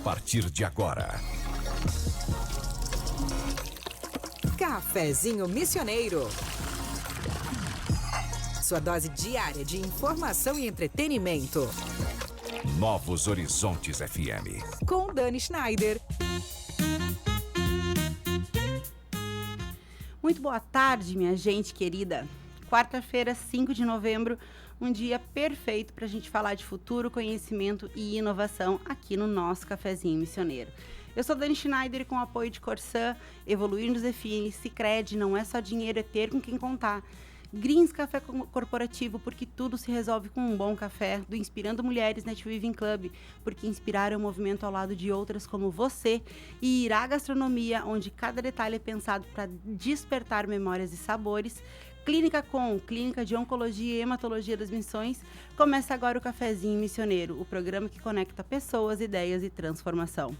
partir de agora. Cafezinho Missioneiro. Sua dose diária de informação e entretenimento. Novos Horizontes FM. Com Dani Schneider. Muito boa tarde, minha gente querida. Quarta-feira, 5 de novembro, um dia perfeito para a gente falar de futuro, conhecimento e inovação aqui no nosso Cafezinho Missioneiro. Eu sou Dani Schneider com o apoio de Corsã, Evoluir nos Define, Sicredi, não é só dinheiro, é ter com quem contar. Greens Café Corporativo, porque tudo se resolve com um bom café. Do Inspirando Mulheres Net Weaving Club, porque inspirar é um movimento ao lado de outras como você. E Irá Gastronomia, onde cada detalhe é pensado para despertar memórias e sabores. Clínica Com, Clínica de Oncologia e Hematologia das Missões. Começa agora o Cafezinho Missioneiro, o programa que conecta pessoas, ideias e transformação.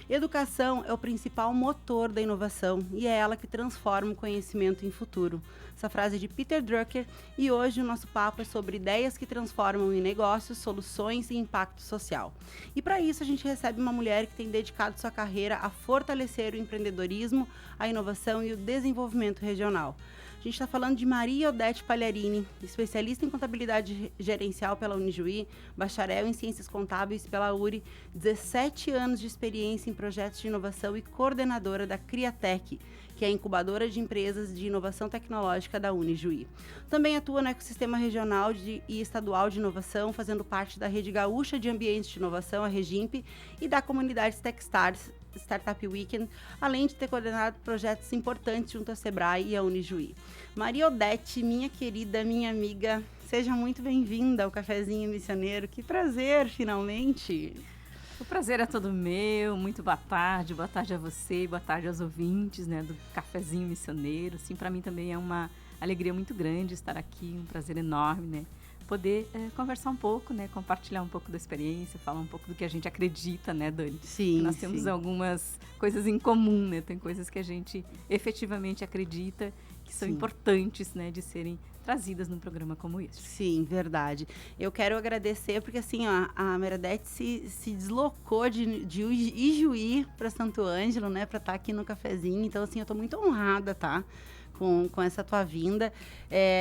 Educação é o principal motor da inovação e é ela que transforma o conhecimento em futuro. Essa frase é de Peter Drucker e hoje o nosso papo é sobre ideias que transformam em negócios, soluções e impacto social. E para isso a gente recebe uma mulher que tem dedicado sua carreira a fortalecer o empreendedorismo, a inovação e o desenvolvimento regional. A gente está falando de Maria Odete Pagliarini, especialista em contabilidade gerencial pela Unijuí, bacharel em ciências contábeis pela URI, 17 anos de experiência em projetos de inovação e coordenadora da Criatec, que é a incubadora de empresas de inovação tecnológica da Unijuí. Também atua no ecossistema regional e estadual de inovação, fazendo parte da Rede Gaúcha de Ambientes de Inovação, a Regimp, e da comunidade Techstars, Startup Weekend, além de ter coordenado projetos importantes junto à Sebrae e à Unijuí. Maria Odete, minha querida, minha amiga, seja muito bem-vinda ao Cafezinho Missioneiro. Que prazer, finalmente! O prazer é todo meu, muito boa tarde a você, boa tarde aos ouvintes, né, do Cafezinho Missioneiro. Assim, para mim também é uma alegria muito grande estar aqui, um prazer enorme, né, poder conversar um pouco, né, compartilhar um pouco da experiência, falar um pouco do que a gente acredita, né, Dani? Sim, nós temos algumas coisas em comum, né, tem coisas que a gente efetivamente acredita que são importantes, né, de serem trazidas num programa como esse. Sim, verdade. Eu quero agradecer porque assim, ó, a Meredete se deslocou de Ijuí para Santo Ângelo, né, para estar aqui no cafezinho. Então, assim, eu tô muito honrada, tá? Com essa tua vinda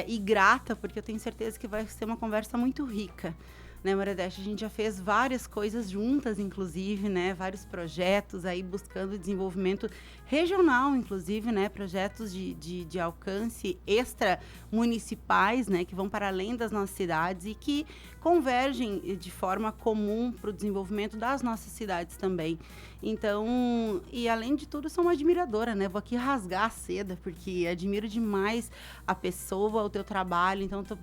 e grata, porque eu tenho certeza que vai ser uma conversa muito rica. Né, Meredete, a gente já fez várias coisas juntas, inclusive, né, vários projetos aí buscando desenvolvimento regional, inclusive, né, projetos de alcance extra-municipais, né, que vão para além das nossas cidades e que convergem de forma comum para o desenvolvimento das nossas cidades também. Então, e além de tudo, sou uma admiradora, né, vou aqui rasgar a seda, porque admiro demais a pessoa, o teu trabalho, então estou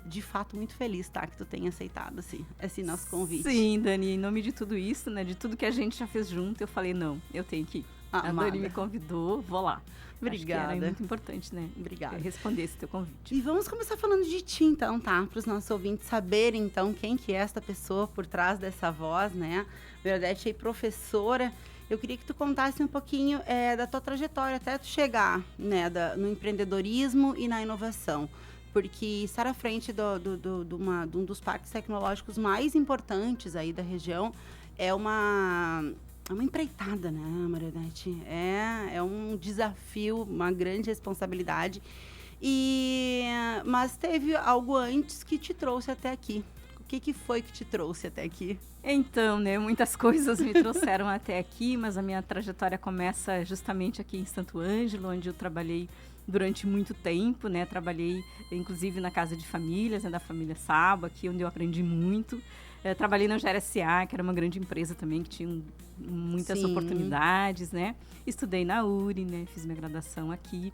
de fato muito feliz, tá, que tu tenha aceitado esse nosso convite. Sim, Dani, em nome de tudo isso, né, de tudo que a gente já fez junto, eu falei, não, eu tenho que ir. A Dani me convidou, vou lá. Obrigada. Acho que era muito importante, né? Obrigada. Responder esse teu convite. E vamos começar falando de ti, então, tá? Para os nossos ouvintes saberem, então, quem que é esta pessoa por trás dessa voz, né? Meredete é professora. Eu queria que tu contasse um pouquinho da tua trajetória até tu chegar, né, no empreendedorismo e na inovação. Porque estar à frente de um dos parques tecnológicos mais importantes aí da região é uma empreitada, né, Meredete? É um desafio, uma grande responsabilidade. Mas teve algo antes que te trouxe até aqui. O que foi que te trouxe até aqui? Então, né, muitas coisas me trouxeram até aqui, mas a minha trajetória começa justamente aqui em Santo Ângelo, onde eu trabalhei durante muito tempo, né, trabalhei inclusive na casa de famílias, né, da família Saba, aqui onde eu aprendi muito. Trabalhei na GRSA, que era uma grande empresa também, que tinha muitas oportunidades, né, estudei na URI, né, fiz minha graduação aqui.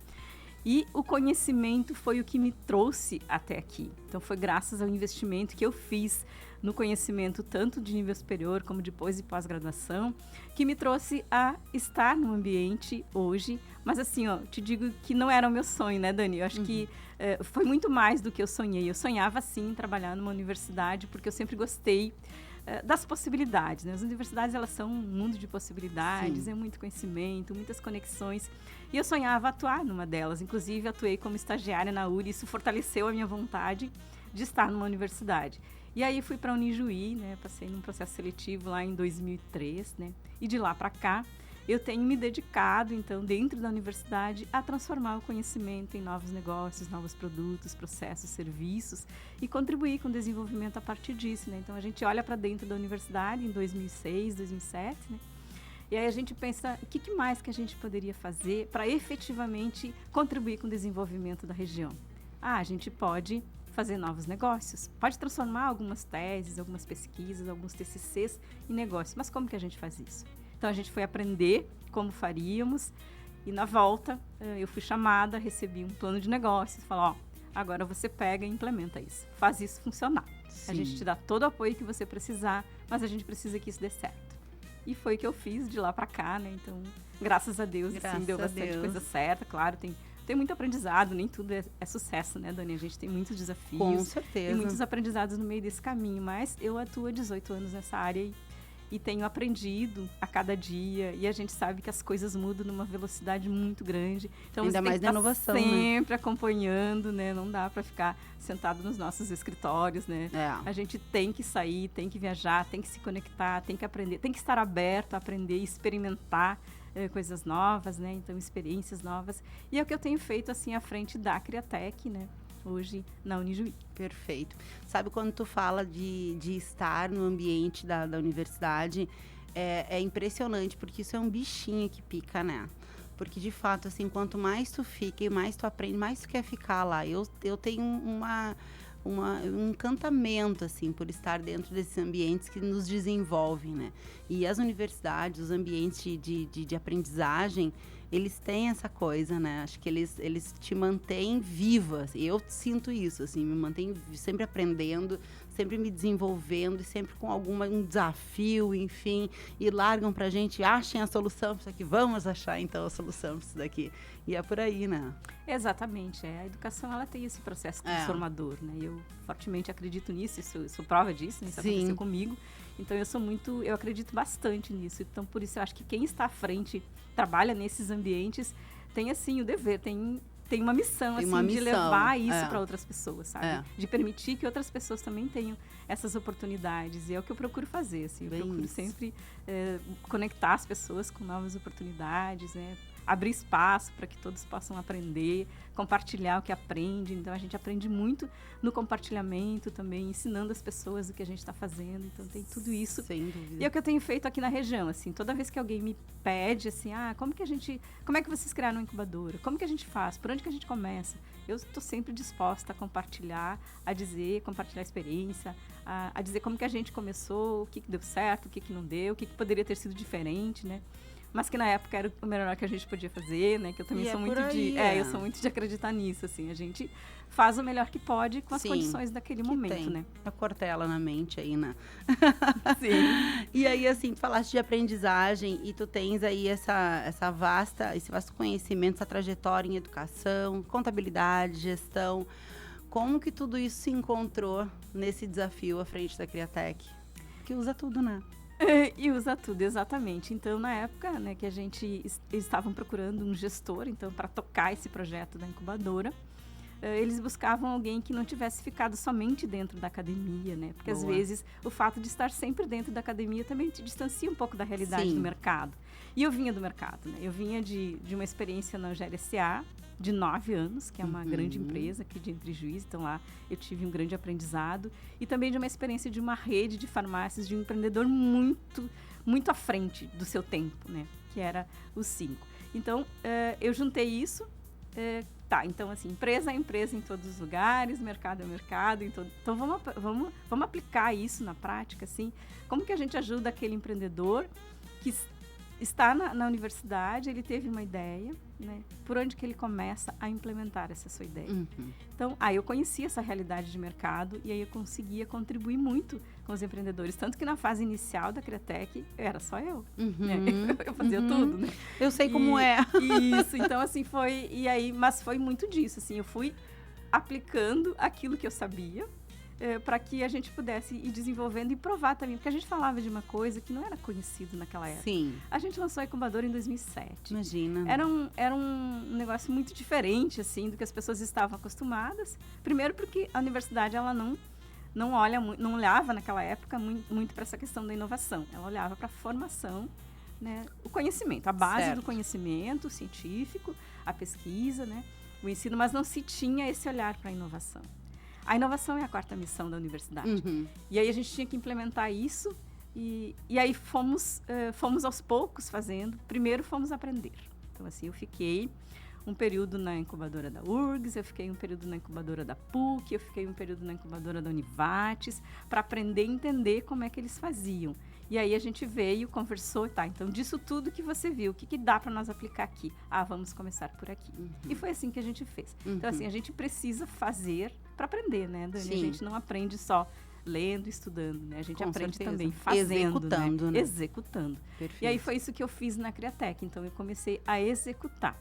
E o conhecimento foi o que me trouxe até aqui. Então, foi graças ao investimento que eu fiz no conhecimento, tanto de nível superior como depois de pós-graduação, que me trouxe a estar no ambiente hoje. Mas assim, ó, te digo que não era o meu sonho, né, Dani? Eu acho que foi muito mais do que eu sonhei. Eu sonhava, sim, em trabalhar numa universidade, porque eu sempre gostei das possibilidades, né? As universidades, elas são um mundo de possibilidades, Sim. é muito conhecimento, muitas conexões. E eu sonhava atuar numa delas. Inclusive, atuei como estagiária na URI, isso fortaleceu a minha vontade de estar numa universidade. E aí fui para a Unijuí, né? Passei num processo seletivo lá em 2003, né? E de lá para cá, eu tenho me dedicado, então, dentro da universidade, a transformar o conhecimento em novos negócios, novos produtos, processos, serviços e contribuir com o desenvolvimento a partir disso, né? Então, a gente olha para dentro da universidade em 2006, 2007, né? E aí a gente pensa, o que mais que a gente poderia fazer para efetivamente contribuir com o desenvolvimento da região? A gente pode fazer novos negócios, pode transformar algumas teses, algumas pesquisas, alguns TCCs em negócios. Mas como que a gente faz isso? Então, a gente foi aprender como faríamos e, na volta, eu fui chamada, recebi um plano de negócios, falou, ó, agora você pega e implementa isso, faz isso funcionar. Sim. A gente te dá todo o apoio que você precisar, mas a gente precisa que isso dê certo. E foi o que eu fiz de lá para cá, né? Então, graças a Deus, assim, deu bastante coisa certa. Claro, tem muito aprendizado, nem tudo é sucesso, né, Dani? A gente tem muitos desafios. Com certeza. E muitos aprendizados no meio desse caminho, mas eu atuo há 18 anos nessa área e tenho aprendido a cada dia, e a gente sabe que as coisas mudam numa velocidade muito grande. Então, ainda mais na inovação, sempre acompanhando, né? Não dá para ficar sentado nos nossos escritórios, né? A gente tem que sair, tem que viajar, tem que se conectar, tem que aprender, tem que estar aberto a aprender e experimentar coisas novas, né? Então, experiências novas. E é o que eu tenho feito, assim, à frente da Criatec, né? Hoje na Unijuí. Perfeito. Sabe, quando tu fala de estar no ambiente da universidade, é impressionante, porque isso é um bichinho que pica, né? Porque, de fato, assim, quanto mais tu fica e mais tu aprende, mais tu quer ficar lá. Eu tenho um encantamento, assim, por estar dentro desses ambientes que nos desenvolvem, né? E as universidades, os ambientes de aprendizagem, eles têm essa coisa, né? Acho que eles te mantêm viva. Eu sinto isso, assim, me mantém sempre aprendendo, sempre me desenvolvendo e sempre com um desafio, enfim. E largam pra gente, achem a solução para isso aqui. Vamos achar, então, a solução para isso daqui. E é por aí, né? Exatamente. A educação, ela tem esse processo transformador, né? Eu fortemente acredito nisso, eu sou prova disso, né? Isso aconteceu comigo. Então, eu acredito bastante nisso. Então, por isso, eu acho que quem está à frente, trabalha nesses ambientes, tem, assim, o dever, tem uma missão, assim, de levar isso para outras pessoas, sabe? De permitir que outras pessoas também tenham essas oportunidades. E é o que eu procuro fazer, assim. Eu procuro sempre conectar as pessoas com novas oportunidades, né? Abrir espaço para que todos possam aprender, compartilhar o que aprende. Então, a gente aprende muito no compartilhamento também, ensinando as pessoas o que a gente está fazendo. Então, tem tudo isso. Sem dúvida. E é o que eu tenho feito aqui na região, assim. Toda vez que alguém me pede, assim, como é que vocês criaram uma incubadora? Como que a gente faz? Por onde que a gente começa? Eu estou sempre disposta a compartilhar, compartilhar a experiência, a dizer como que a gente começou, o que deu certo, o que não deu, o que poderia ter sido diferente, né? Mas que na época era o melhor que a gente podia fazer, né? Que eu também sou muito eu sou muito de acreditar nisso, assim. A gente faz o melhor que pode com as condições daquele momento, né? A cortela na mente aí, né? Sim. E aí, assim, tu falaste de aprendizagem e tu tens aí esse vasto conhecimento, essa trajetória em educação, contabilidade, gestão. Como que tudo isso se encontrou nesse desafio à frente da Criatec? Que usa tudo, né? E usa tudo, exatamente. Então, na época, né, que a gente estavam procurando um gestor, então, para tocar esse projeto da incubadora, eles buscavam alguém que não tivesse ficado somente dentro da academia, né? Porque, às vezes, o fato de estar sempre dentro da academia também te distancia um pouco da realidade do mercado. E eu vinha do mercado, né? Eu vinha de uma experiência na GRSA, de 9 anos, que é uma grande empresa aqui de Entre Juízes. Então, lá eu tive um grande aprendizado. E também de uma experiência de uma rede de farmácias, de um empreendedor muito, muito à frente do seu tempo, né? Que era o 5. Então, eu juntei isso. Então, assim, empresa é empresa em todos os lugares, mercado é mercado. Então, vamos aplicar isso na prática, assim. Como que a gente ajuda aquele empreendedor que está na universidade, ele teve uma ideia, né? Por onde que ele começa a implementar essa sua ideia? Então, eu conhecia essa realidade de mercado e aí eu conseguia contribuir muito com os empreendedores. Tanto que na fase inicial da Criatec, era só eu. Né? Eu fazia tudo, né? Eu sei como é. Isso, então assim, mas foi muito disso, assim, eu fui aplicando aquilo que eu sabia, para que a gente pudesse ir desenvolvendo e provar também, porque a gente falava de uma coisa que não era conhecido naquela época. Sim. A gente lançou a incubadora em 2007. Imagina. Era um negócio muito diferente, assim, do que as pessoas estavam acostumadas. Primeiro porque a universidade, ela não olhava naquela época muito para essa questão da inovação. Ela olhava para a formação, né, o conhecimento, a base do conhecimento científico, a pesquisa, né, o ensino, mas não se tinha esse olhar para a inovação. A inovação é a quarta missão da universidade. Uhum. E aí a gente tinha que implementar isso e aí fomos aos poucos fazendo. Primeiro fomos aprender. Então, assim, eu fiquei um período na incubadora da URGS, eu fiquei um período na incubadora da PUC, eu fiquei um período na incubadora da Univates, para aprender e entender como é que eles faziam. E aí a gente veio, conversou, tá, então disso tudo que você viu, o que dá para nós aplicar aqui? Vamos começar por aqui. Uhum. E foi assim que a gente fez. Uhum. Então, assim, a gente precisa fazer para aprender, né, Dani? Sim. A gente não aprende só lendo, estudando, né? A gente aprende também fazendo, executando, né? Executando. Perfeito. E aí foi isso que eu fiz na Criatec. Então, eu comecei a executar.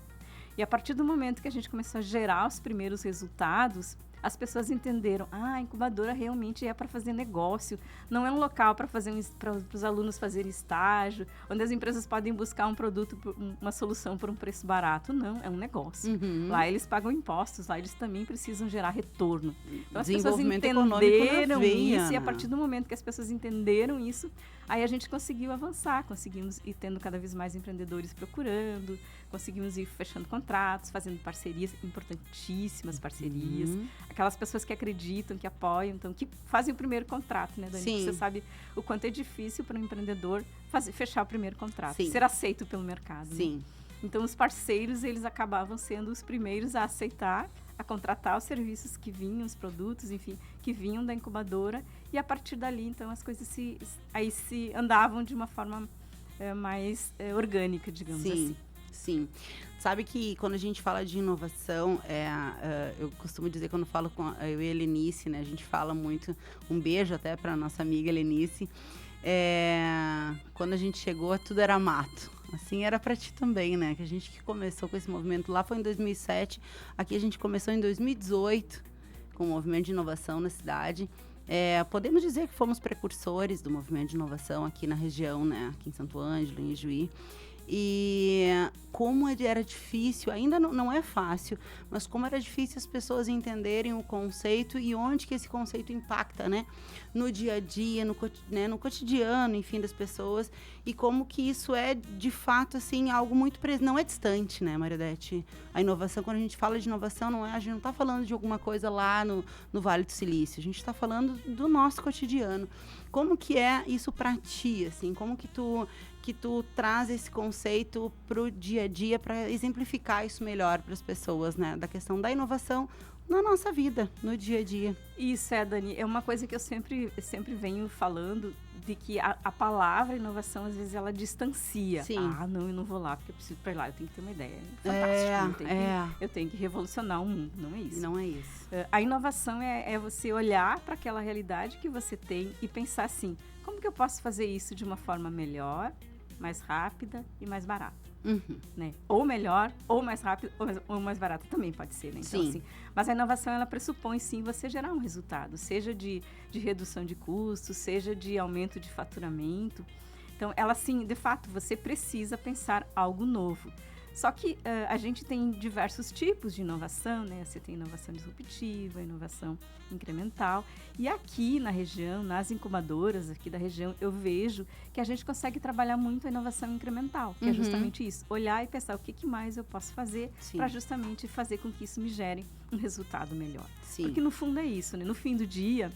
E a partir do momento que a gente começou a gerar os primeiros resultados, as pessoas entenderam, a incubadora realmente é para fazer negócio, não é um local para os alunos fazerem estágio, onde as empresas podem buscar um produto, uma solução por um preço barato. Não, é um negócio. Uhum. Lá eles pagam impostos, lá eles também precisam gerar retorno. Então as pessoas entenderam isso, e a partir do momento que as pessoas entenderam isso, aí a gente conseguiu avançar, conseguimos ir tendo cada vez mais empreendedores procurando, conseguimos ir fechando contratos, fazendo parcerias, importantíssimas parcerias. Uhum. Aquelas pessoas que acreditam, que apoiam, então, que fazem o primeiro contrato, né, Dani? Sim. Você sabe o quanto é difícil para um empreendedor fechar o primeiro contrato, ser aceito pelo mercado. Sim. Né? Então, os parceiros, eles acabavam sendo os primeiros a aceitar, a contratar os serviços que vinham, os produtos, enfim, que vinham da incubadora. E a partir dali, então, as coisas se andavam de uma forma mais orgânica, digamos assim. Sim. Sabe que quando a gente fala de inovação, eu costumo dizer, quando falo com eu e a Helenice, né, a gente fala muito, um beijo até para nossa amiga Helenice, quando a gente chegou, tudo era mato. Assim era para ti também, né? Que a gente que começou com esse movimento lá foi em 2007, aqui a gente começou em 2018 com o movimento de inovação na cidade. Podemos dizer que fomos precursores do movimento de inovação aqui na região, né? Aqui em Santo Ângelo, em Ijuí. E como era difícil, ainda não é fácil, mas como era difícil as pessoas entenderem o conceito e onde que esse conceito impacta, né? No dia a dia, no cotidiano, enfim, das pessoas, e como que isso é, de fato, assim, algo muito presente, não é distante, né, Mariodete? A inovação, quando a gente fala de inovação, a gente não está falando de alguma coisa lá no Vale do Silício, a gente está falando do nosso cotidiano. Como que é isso para ti, assim? Como que tu traz esse conceito para o dia a dia, para exemplificar isso melhor para as pessoas, né? Da questão da inovação na nossa vida, no dia a dia. Isso, Dani, é uma coisa que eu sempre venho falando, de que a palavra inovação, às vezes, ela distancia. Sim. Não, eu não vou lá, porque eu preciso ir para lá, eu tenho que ter uma ideia. Fantástico. Eu tenho que revolucionar o mundo, não é isso? Não é isso. A inovação é você olhar para aquela realidade que você tem e pensar assim, como que eu posso fazer isso de uma forma melhor, mais rápida e mais barata? Uhum. Né? Ou melhor, ou mais rápido, ou mais barato também pode ser, né? Então, sim. Assim, mas a inovação, ela pressupõe, sim, você gerar um resultado, seja de redução de custos, seja de aumento de faturamento. Então, ela, sim, de fato, você precisa pensar algo novo. Só que a gente tem diversos tipos de inovação, né? Você tem inovação disruptiva, inovação incremental. E aqui na região, nas incubadoras aqui da região, eu vejo que a gente consegue trabalhar muito a inovação incremental, que é justamente isso. Olhar e pensar o que mais eu posso fazer para justamente fazer com que isso me gere um resultado melhor. Sim. Porque no fundo é isso, né? No fim do dia,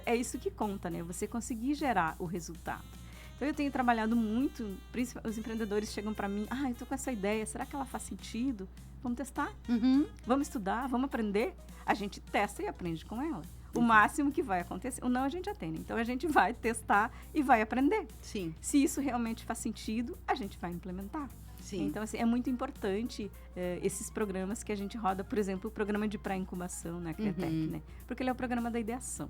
é isso que conta, né? Você conseguir gerar o resultado. Então, eu tenho trabalhado muito, os empreendedores chegam para mim, eu tô com essa ideia, será que ela faz sentido? Vamos testar? Uhum. Vamos estudar? Vamos aprender? A gente testa e aprende com ela. O máximo que vai acontecer, o não a gente já tem, né? Então a gente vai testar e vai aprender. Sim. Se isso realmente faz sentido, a gente vai implementar. Sim. Então, assim, é muito importante esses programas que a gente roda, por exemplo, o programa de pré-incubação na Criatec, né? Porque ele é o programa da ideação.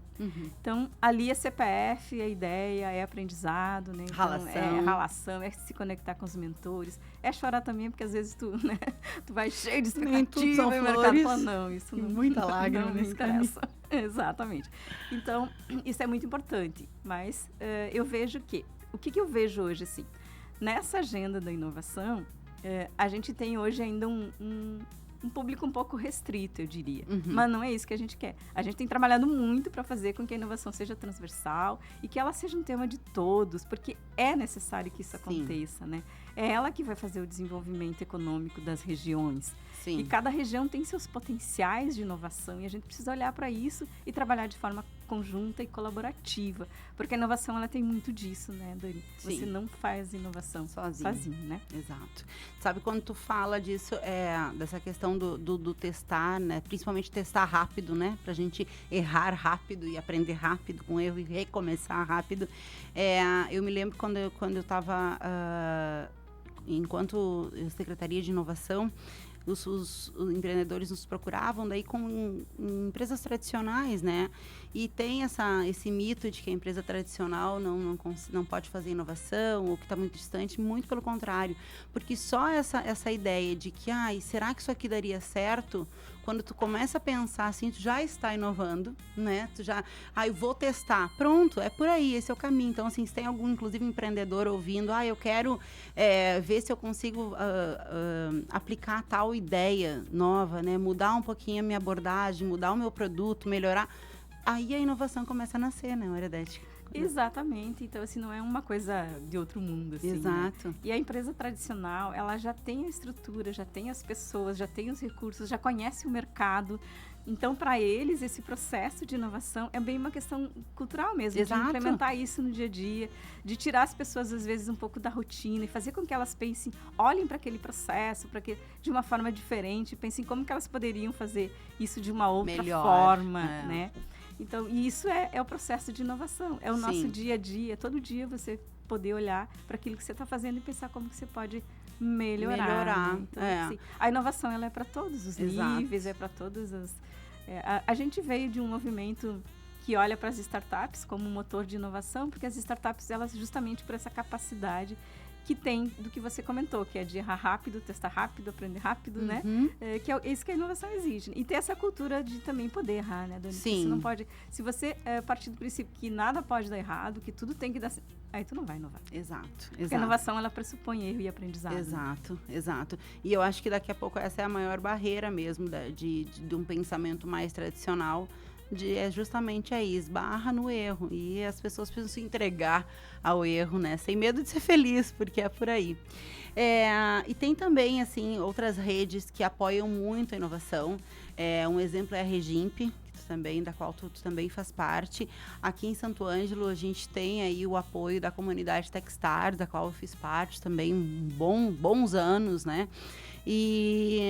Então, ali é CPF, é ideia, é aprendizado, né? Então, é ralação, é se conectar com os mentores, é chorar também, porque às vezes tu, né, tu vai cheio de expectativa e o mercado fala, não, isso não... Muita lágrima não me interessa. Exatamente. Então, isso é muito importante, mas eu vejo que, o que eu vejo hoje, assim, nessa agenda da inovação, a gente tem hoje ainda um público um pouco restrito, eu diria. Mas não é isso que a gente quer. A gente tem trabalhado muito para fazer com que a inovação seja transversal e que ela seja um tema de todos, porque é necessário que isso aconteça, né? É ela que vai fazer o desenvolvimento econômico das regiões. Sim. E cada região tem seus potenciais de inovação e a gente precisa olhar para isso e trabalhar de forma conjunta e colaborativa. Porque a inovação, ela tem muito disso, né, Dani? Sim. Você não faz inovação sozinho, né? Exato. Sabe, quando tu fala disso, dessa questão do testar, né? Principalmente testar rápido, né? Pra gente errar rápido e aprender rápido com erro e recomeçar rápido. Eu me lembro quando eu estava, enquanto Secretaria de Inovação, os empreendedores nos procuravam daí com empresas tradicionais, né? E tem esse mito de que a empresa tradicional não pode fazer inovação ou que está muito distante, muito pelo contrário. Porque só essa ideia de que, será que isso aqui daria certo? Quando tu começa a pensar assim, tu já está inovando, né? Tu já, eu vou testar. Pronto, é por aí, esse é o caminho. Então, assim, se tem algum, inclusive, empreendedor ouvindo, eu quero ver se eu consigo aplicar tal ideia nova, né? Mudar um pouquinho a minha abordagem, mudar o meu produto, melhorar. Aí a inovação começa a nascer, né, Mariadete? Exatamente. Então, assim, não é uma coisa de outro mundo, assim. Exato. Né? E a empresa tradicional, ela já tem a estrutura, já tem as pessoas, já tem os recursos, já conhece o mercado. Então, para eles, esse processo de inovação é bem uma questão cultural mesmo. Exato. De implementar isso no dia a dia, de tirar as pessoas, às vezes, um pouco da rotina e fazer com que elas pensem, olhem para aquele processo, de uma forma diferente, pensem como que elas poderiam fazer isso de uma outra forma, né? Então, e isso é o processo de inovação, é o nosso dia a dia, todo dia você poder olhar para aquilo que você está fazendo e pensar como que você pode melhorar. Né? Então, assim, a inovação, ela é para todos os níveis, é para todas as... a gente veio de um movimento que olha para as startups como um motor de inovação, porque as startups, elas justamente por essa capacidade que tem do que você comentou, que é de errar rápido, testar rápido, aprender rápido, né? Que é isso que a inovação exige. E ter essa cultura de também poder errar, né, Dani? Sim. Você não pode... Se você partir do princípio que nada pode dar errado, que tudo tem que dar... Aí tu não vai inovar. Exato. Porque a inovação, ela pressupõe erro e aprendizado. Exato. E eu acho que daqui a pouco essa é a maior barreira mesmo de um pensamento mais tradicional, justamente aí, esbarra no erro. E as pessoas precisam se entregar ao erro, né? Sem medo de ser feliz, porque é por aí. E tem também, assim, outras redes que apoiam muito a inovação. Um exemplo é a Regimp, da qual tu também faz parte. Aqui em Santo Ângelo, a gente tem aí o apoio da comunidade Techstars, da qual eu fiz parte também bons anos, né? E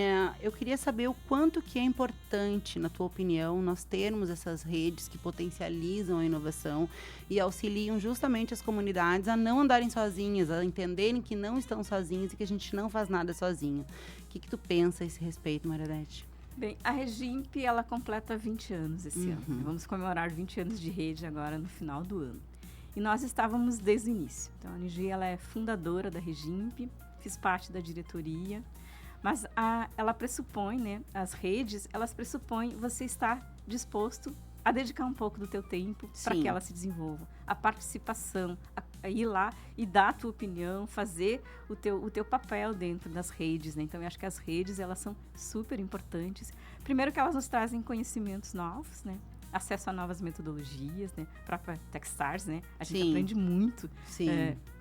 eu queria saber o quanto que é importante, na tua opinião, nós termos essas redes que potencializam a inovação e auxiliam justamente as comunidades a não andarem sozinhas, a entenderem que não estão sozinhas e que a gente não faz nada sozinho. O que tu pensa a esse respeito, Mariadete? Bem, a Regimp, ela completa 20 anos esse ano. Vamos comemorar 20 anos de rede agora no final do ano. E nós estávamos desde o início. Então, a Nigi, ela é fundadora da Regimp, fiz parte da diretoria, mas ela pressupõe, né, as redes, elas pressupõem você estar disposto a dedicar um pouco do teu tempo para que ela se desenvolva. A participação, a ir lá e dar a tua opinião, fazer o teu papel dentro das redes, né? Então, eu acho que as redes, elas são super importantes. Primeiro que elas nos trazem conhecimentos novos, né? Acesso a novas metodologias, né? A própria Techstars, né? A gente aprende muito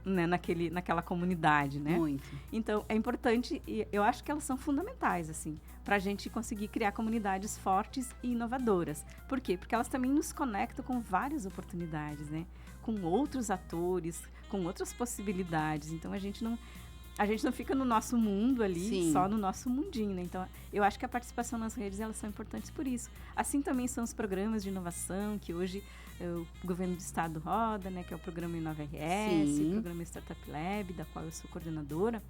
né? naquela comunidade, né? Muito. Então, é importante, e eu acho que elas são fundamentais, assim, para a gente conseguir criar comunidades fortes e inovadoras. Por quê? Porque elas também nos conectam com várias oportunidades, né? Com outros atores, com outras possibilidades. Então, a gente não fica no nosso mundo ali, só no nosso mundinho, né? Então, eu acho que a participação nas redes, elas são importantes por isso. Assim também são os programas de inovação, que hoje o governo do estado roda, né? Que é o programa Inova RS, o programa Startup Lab, da qual eu sou coordenadora.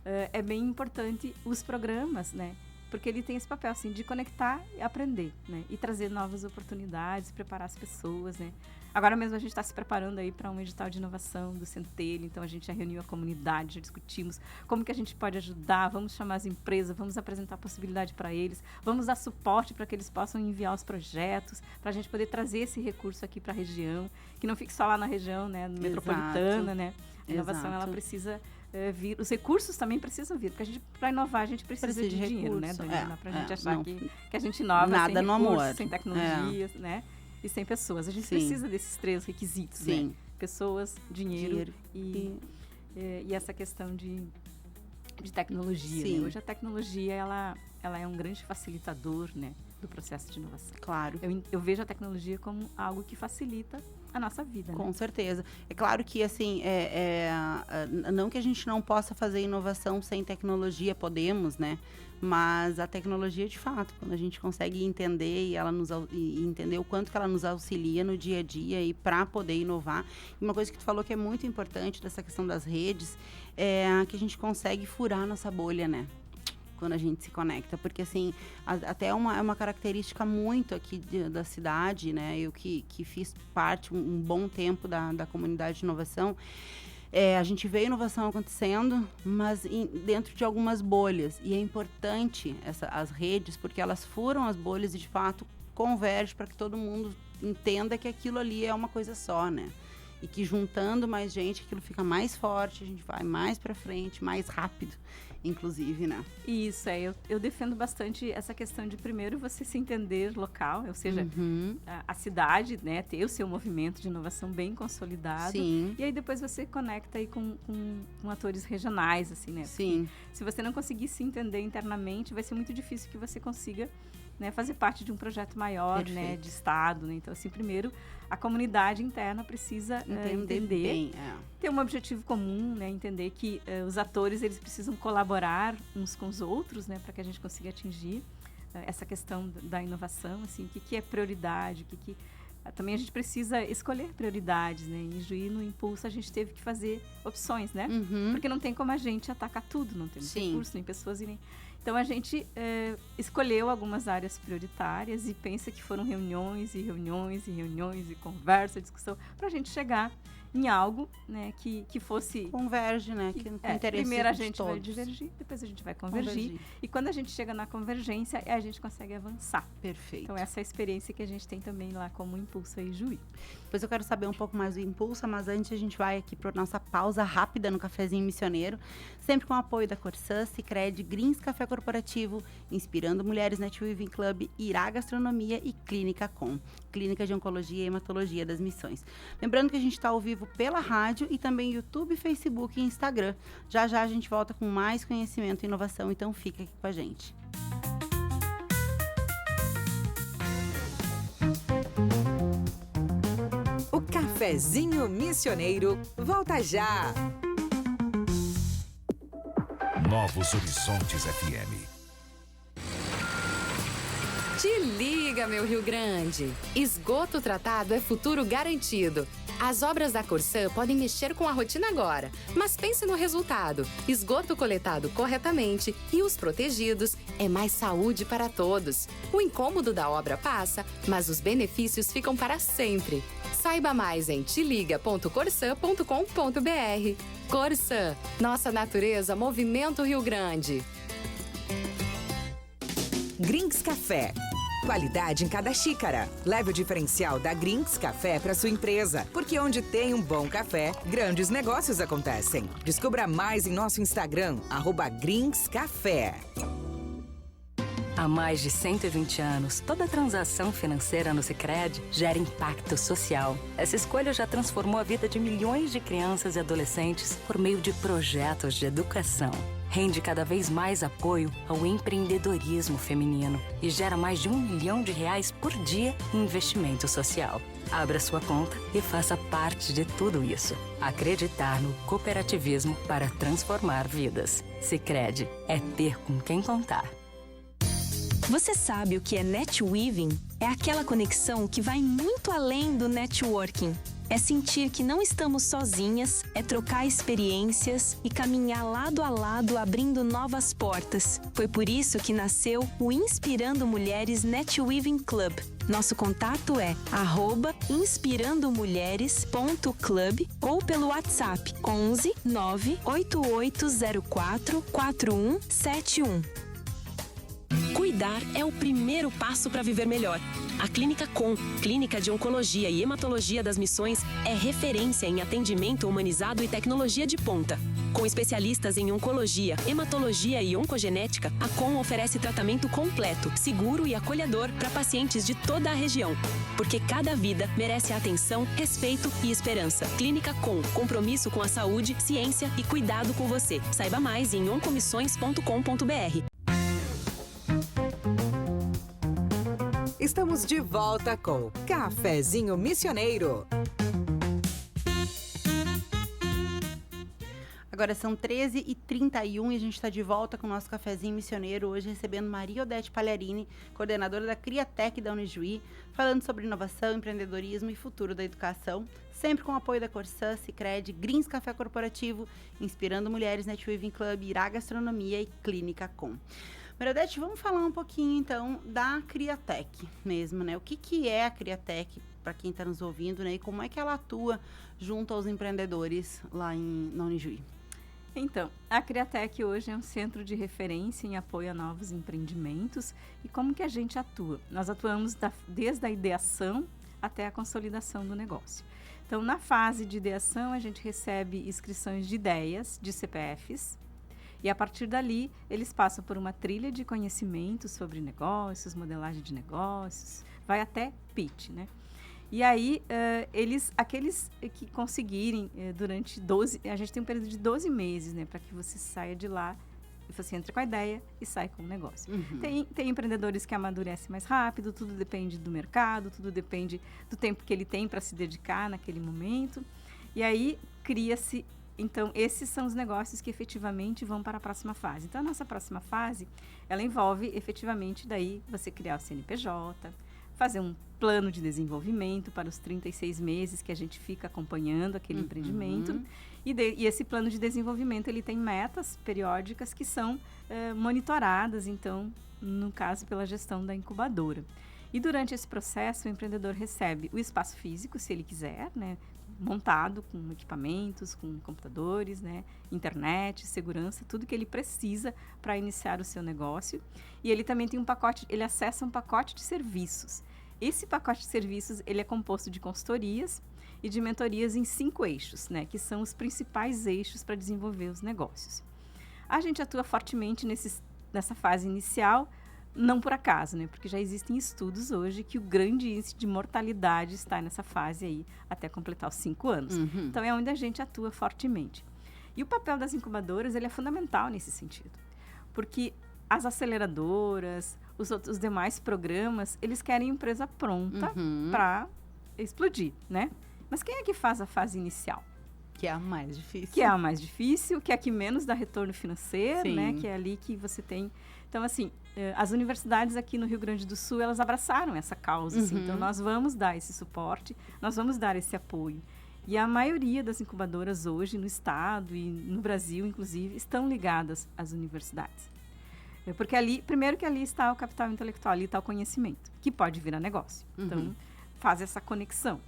é bem importante os programas, né? Porque ele tem esse papel, assim, de conectar e aprender, né? E trazer novas oportunidades, preparar as pessoas, né? Agora mesmo a gente está se preparando aí para um edital de inovação do Centelho, então a gente já reuniu a comunidade, já discutimos como que a gente pode ajudar, vamos chamar as empresas, vamos apresentar a possibilidade para eles, vamos dar suporte para que eles possam enviar os projetos, para a gente poder trazer esse recurso aqui para a região, que não fique só lá na região, né, metropolitana, né? A inovação, ela precisa vir, os recursos também precisam vir, porque para inovar a gente precisa de dinheiro, recurso, né? Não dá pra gente achar que a gente inova nada sem no recursos, amor. sem tecnologias, né? E sem pessoas. A gente precisa desses 3 requisitos, né? Pessoas, dinheiro e essa questão de tecnologia. Né? Hoje a tecnologia, ela é um grande facilitador, né, do processo de inovação. Claro. Eu vejo a tecnologia como algo que facilita a nossa vida. Com né? certeza. É claro que, assim, não que a gente não possa fazer inovação sem tecnologia, podemos, né? Mas a tecnologia, de fato, quando a gente consegue entender e entender o quanto que ela nos auxilia no dia a dia e para poder inovar. E uma coisa que tu falou que é muito importante dessa questão das redes é que a gente consegue furar a nossa bolha, né? Quando a gente se conecta, porque assim, até é uma característica muito aqui da cidade, né? Eu que fiz parte um bom tempo da comunidade de inovação, a gente vê a inovação acontecendo, mas dentro de algumas bolhas, e é importante as redes, porque elas furam as bolhas e de fato convergem para que todo mundo entenda que aquilo ali é uma coisa só, né? E que juntando mais gente, aquilo fica mais forte, a gente vai mais para frente, mais rápido, inclusive, né? Isso, eu defendo bastante essa questão de primeiro você se entender local, ou seja, a cidade, né, ter o seu movimento de inovação bem consolidado. Sim. E aí depois você conecta aí com atores regionais, assim, né? Sim. Porque se você não conseguir se entender internamente, vai ser muito difícil que você consiga, né, fazer parte de um projeto maior, né, de estado, né? Então, assim, primeiro, a comunidade interna precisa entender bem, ter um objetivo comum, né? Entender que os atores, eles precisam colaborar uns com os outros, né? Para que a gente consiga atingir essa questão da inovação, assim, o que é prioridade, também a gente precisa escolher prioridades, né? Em Juí, no Impulso, a gente teve que fazer opções, né? Porque não tem como a gente atacar tudo, não temos recursos, nem pessoas e nem... Então, a gente escolheu algumas áreas prioritárias e pensa que foram reuniões e reuniões e reuniões e conversa, discussão, para a gente chegar em algo, né, que fosse... Converge, né? Que interesse primeiro a gente todos. vai divergir, depois a gente vai convergir. E quando a gente chega na convergência, a gente consegue avançar. Perfeito. Então, essa é a experiência que a gente tem também lá como Impulso e Juí. Depois eu quero saber um pouco mais do Impulsa, mas antes a gente vai aqui para nossa pausa rápida no Cafezinho Missioneiro, sempre com o apoio da Corsã, Sicredi, Greens Café Corporativo, Inspirando Mulheres Net Weaving Club, Irá Gastronomia e Clínica Com, Clínica de Oncologia e Hematologia das Missões. Lembrando que a gente está ao vivo pela rádio e também YouTube, Facebook e Instagram. Já já a gente volta com mais conhecimento e inovação, então fica aqui com a gente. O Cafezinho Missioneiro volta já. Novos Horizontes FM. Te liga, meu Rio Grande! Esgoto tratado é futuro garantido. As obras da Corsã podem mexer com a rotina agora, mas pense no resultado. Esgoto coletado corretamente e os protegidos é mais saúde para todos. O incômodo da obra passa, mas os benefícios ficam para sempre. Saiba mais em teliga.corsã.com.br. Corsã, nossa natureza, movimento Rio Grande. Greens Café. Qualidade em cada xícara. Leve o diferencial da Greens Café para sua empresa, porque onde tem um bom café, grandes negócios acontecem. Descubra mais em nosso Instagram, @greenscafé. Há mais de 120 anos, toda transação financeira no Sicredi gera impacto social. Essa escolha já transformou a vida de milhões de crianças e adolescentes por meio de projetos de educação. Rende cada vez mais apoio ao empreendedorismo feminino e gera mais de R$1 milhão por dia em investimento social. Abra sua conta e faça parte de tudo isso. Acreditar no cooperativismo para transformar vidas. Sicredi é ter com quem contar. Você sabe o que é net weaving? É aquela conexão que vai muito além do networking. É sentir que não estamos sozinhas, é trocar experiências e caminhar lado a lado abrindo novas portas. Foi por isso que nasceu o Inspirando Mulheres Netweaving Club. Nosso contato é @inspirandomulheres.club ou pelo WhatsApp 11 98804 4171. Cuidar é o primeiro passo para viver melhor. A Clínica Com, Clínica de Oncologia e Hematologia das Missões, é referência em atendimento humanizado e tecnologia de ponta. Com especialistas em oncologia, hematologia e oncogenética, a Com oferece tratamento completo, seguro e acolhedor para pacientes de toda a região. Porque cada vida merece atenção, respeito e esperança. Clínica Com, compromisso com a saúde, ciência e cuidado com você. Saiba mais em oncomissões.com.br. Estamos de volta com Cafezinho Missioneiro. Agora são 13h31 e a gente está de volta com o nosso Cafezinho Missioneiro, hoje recebendo Maria Odete Pagliarini, coordenadora da Criatec da Unijuí, falando sobre inovação, empreendedorismo e futuro da educação, sempre com o apoio da Corsã, Sicredi, Greens Café Corporativo, Inspirando Mulheres Netweaving Club, Irá Gastronomia e Clínica Com. Maria Odete, vamos falar um pouquinho então da Criatec mesmo, né? O que é a Criatec, para quem está nos ouvindo, né? E como é que ela atua junto aos empreendedores lá na Unijuí? Então, a Criatec hoje é um centro de referência em apoio a novos empreendimentos. E como que a gente atua? Nós atuamos desde a ideação até a consolidação do negócio. Então, na fase de ideação, a gente recebe inscrições de ideias, de CPFs, e a partir dali, eles passam por uma trilha de conhecimento sobre negócios, modelagem de negócios, vai até pitch, né? E aí, aqueles que conseguirem durante 12... A gente tem um período de 12 meses, né? Para que você saia de lá, você entra com a ideia e sai com o negócio. Uhum. Tem empreendedores que amadurecem mais rápido, tudo depende do mercado, tudo depende do tempo que ele tem para se dedicar naquele momento. E aí, cria-se... Então, esses são os negócios que efetivamente vão para a próxima fase. Então, a nossa próxima fase, ela envolve efetivamente daí você criar o CNPJ, fazer um plano de desenvolvimento para os 36 meses que a gente fica acompanhando aquele empreendimento. E esse plano de desenvolvimento, ele tem metas periódicas que são monitoradas, então, no caso, pela gestão da incubadora. E durante esse processo, o empreendedor recebe o espaço físico, se ele quiser, né? Montado com equipamentos, com computadores, né, internet, segurança, tudo que ele precisa para iniciar o seu negócio. E ele também tem ele acessa um pacote de serviços. Esse pacote de serviços, ele é composto de consultorias e de mentorias em 5 eixos, né, que são os principais eixos para desenvolver os negócios. A gente atua fortemente nessa fase inicial, não por acaso, né? Porque já existem estudos hoje que o grande índice de mortalidade está nessa fase aí, até completar os 5 anos. Uhum. Então, é onde a gente atua fortemente. E o papel das incubadoras, ele é fundamental nesse sentido. Porque as aceleradoras, os demais programas, eles querem empresa pronta para explodir, né? Mas quem é que faz a fase inicial? Que é a mais difícil. Que é a mais difícil, que é a que menos dá retorno financeiro, Sim. né? Que é ali que você tem... Então, assim, as universidades aqui no Rio Grande do Sul, elas abraçaram essa causa, assim. Então, nós vamos dar esse suporte, nós vamos dar esse apoio. E a maioria das incubadoras hoje, no estado e no Brasil, inclusive, estão ligadas às universidades. Porque ali, primeiro que ali está o capital intelectual, ali está o conhecimento, que pode virar negócio. Então, faz essa conexão.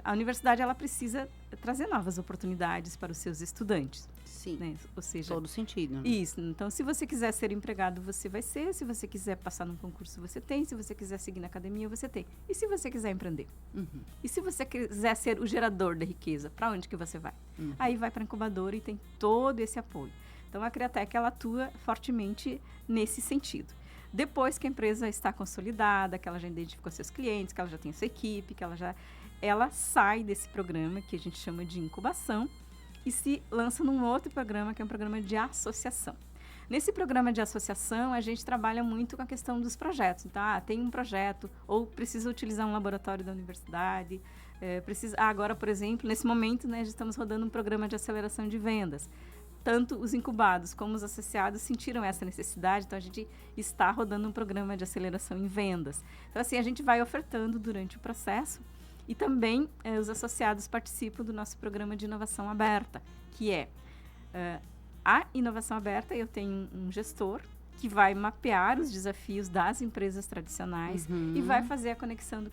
A universidade, ela precisa trazer novas oportunidades para os seus estudantes. Sim, né? Ou seja, todo sentido. Né? Isso. Então, se você quiser ser empregado, você vai ser. Se você quiser passar num concurso, você tem. Se você quiser seguir na academia, você tem. E se você quiser empreender? E se você quiser ser o gerador da riqueza, para onde que você vai? Aí vai para a incubadora e tem todo esse apoio. Então, a Criatec, ela atua fortemente nesse sentido. Depois que a empresa está consolidada, que ela já identificou seus clientes, que ela já tem a sua equipe, que ela sai desse programa que a gente chama de incubação e se lança num outro programa, que é um programa de associação. Nesse programa de associação, a gente trabalha muito com a questão dos projetos. Então, tem um projeto, ou precisa utilizar um laboratório da universidade, agora, por exemplo, nesse momento, né, já estamos rodando um programa de aceleração de vendas. Tanto os incubados como os associados sentiram essa necessidade, então a gente está rodando um programa de aceleração em vendas. Então, assim, a gente vai ofertando durante o processo E também os associados participam do nosso programa de inovação aberta, que é a inovação aberta. Eu tenho um gestor que vai mapear os desafios das empresas tradicionais e vai fazer a conexão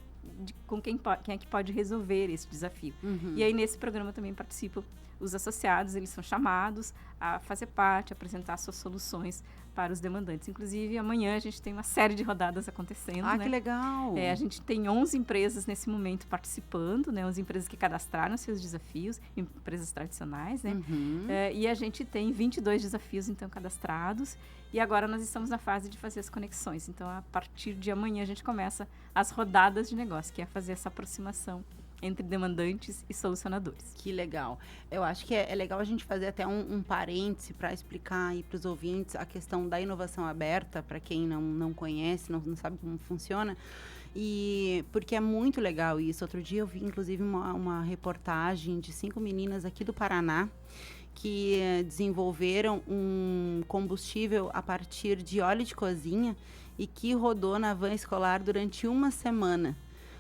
com quem é que pode resolver esse desafio. E aí, nesse programa também participam os associados, eles são chamados a fazer parte, a apresentar suas soluções para os demandantes. Inclusive, amanhã a gente tem uma série de rodadas acontecendo. Que legal! A gente tem 11 empresas nesse momento participando, né? 11 empresas que cadastraram seus desafios, empresas tradicionais, né? E a gente tem 22 desafios, então, cadastrados. E agora nós estamos na fase de fazer as conexões. Então, a partir de amanhã, a gente começa as rodadas de negócio, que é fazer essa aproximação entre demandantes e solucionadores. Que legal. Eu acho que é legal a gente fazer até um parêntese para explicar aí para os ouvintes a questão da inovação aberta, para quem não conhece, não sabe como funciona. E porque é muito legal isso. Outro dia eu vi, inclusive, uma reportagem de 5 meninas aqui do Paraná que desenvolveram um combustível a partir de óleo de cozinha e que rodou na van escolar durante uma semana,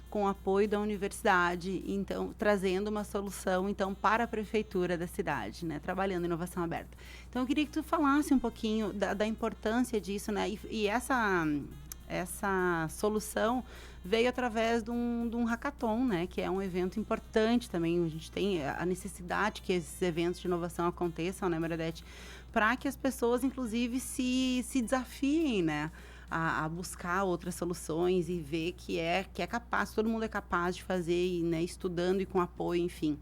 com apoio da universidade, então trazendo uma solução então para a prefeitura da cidade, né, trabalhando inovação aberta. Então eu queria que tu falasse um pouquinho da importância disso, né, e essa solução veio através de um hackathon, né, que é um evento importante também. A gente tem a necessidade que esses eventos de inovação aconteçam, né, Meredith, para que as pessoas, inclusive, se desafiem, né, a buscar outras soluções e ver que é capaz, todo mundo é capaz de fazer, né, estudando e com apoio, enfim.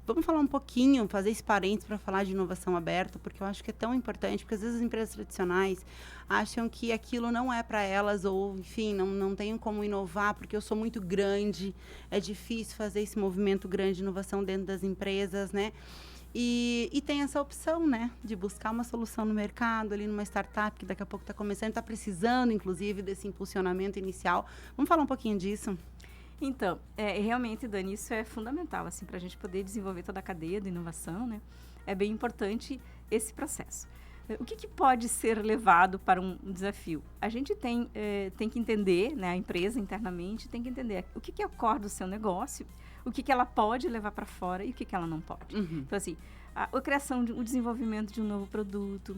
Vamos falar um pouquinho, fazer esse parênteses para falar de inovação aberta, porque eu acho que é tão importante, porque às vezes as empresas tradicionais acham que aquilo não é para elas, ou, enfim, não tenho como inovar, porque eu sou muito grande, é difícil fazer esse movimento grande de inovação dentro das empresas, né? E tem essa opção, né, de buscar uma solução no mercado, ali numa startup que daqui a pouco está começando, está precisando, inclusive, desse impulsionamento inicial. Vamos falar um pouquinho disso? Então, realmente, Dani, isso é fundamental, assim, para a gente poder desenvolver toda a cadeia de inovação, né? É bem importante esse processo. O que pode ser levado para um desafio? A gente tem que entender, né, a empresa internamente tem que entender o que é o core do seu negócio, o que ela pode levar para fora e o que ela não pode. Então, assim, a criação, o desenvolvimento de um novo produto,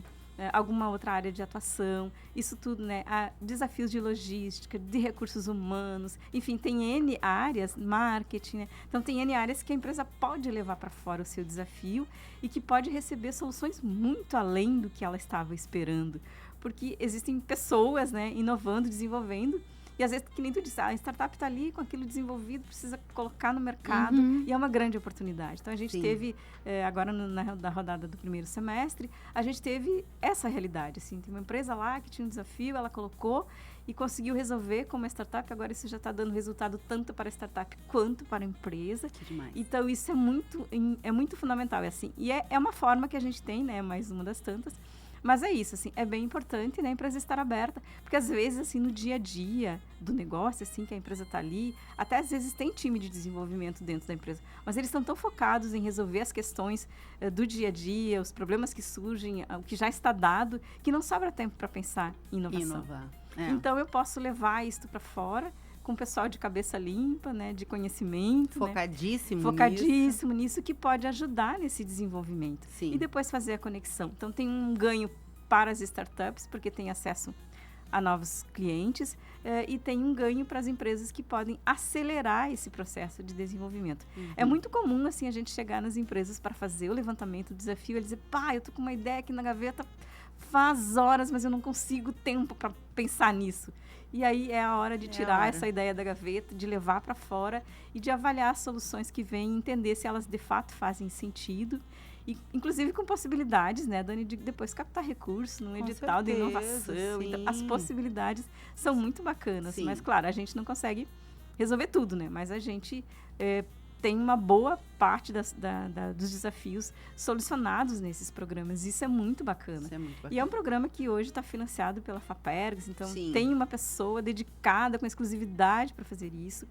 alguma outra área de atuação, isso tudo, né? Desafios de logística, de recursos humanos, enfim, tem N áreas, marketing, né? Então, tem N áreas que a empresa pode levar para fora o seu desafio e que pode receber soluções muito além do que ela estava esperando, porque existem pessoas, né, inovando, desenvolvendo. E às vezes, que nem tu disse, a startup está ali com aquilo desenvolvido, precisa colocar no mercado, e é uma grande oportunidade. Então, a gente teve, agora na rodada do primeiro semestre, a gente teve essa realidade. Assim, tem uma empresa lá que tinha um desafio, ela colocou e conseguiu resolver como uma startup. Agora, isso já está dando resultado tanto para a startup quanto para a empresa. Que demais. Então, isso é muito fundamental. Assim, e é uma forma que a gente tem, né, mais uma das tantas. Mas é isso, assim, é bem importante, né, a empresa estar aberta, porque às vezes, assim, no dia a dia do negócio, assim, que a empresa está ali, até às vezes tem time de desenvolvimento dentro da empresa, mas eles estão tão focados em resolver as questões do dia a dia, os problemas que surgem, o que já está dado, que não sobra tempo para pensar em inovação. Então, eu posso levar isso para fora, com o pessoal de cabeça limpa, né, de conhecimento. Focadíssimo nisso, que pode ajudar nesse desenvolvimento. Sim. E depois fazer a conexão. Então, tem um ganho para as startups, porque tem acesso a novos clientes, e tem um ganho para as empresas que podem acelerar esse processo de desenvolvimento. É muito comum, assim, a gente chegar nas empresas para fazer o levantamento do desafio e dizer, eu tô com uma ideia aqui na gaveta faz horas, mas eu não consigo tempo para pensar nisso. E aí é a hora de tirar essa ideia da gaveta, de levar para fora e de avaliar as soluções que vêm, entender se elas de fato fazem sentido. E, inclusive com possibilidades, né, Dani, de depois captar recursos num edital de inovação. Então, as possibilidades são muito bacanas. Sim. Mas, claro, a gente não consegue resolver tudo, né? Mas a gente tem uma boa parte dos desafios solucionados nesses programas. Isso é muito bacana. E é um programa que hoje está financiado pela FAPERGS, então tem uma pessoa dedicada com exclusividade para fazer isso.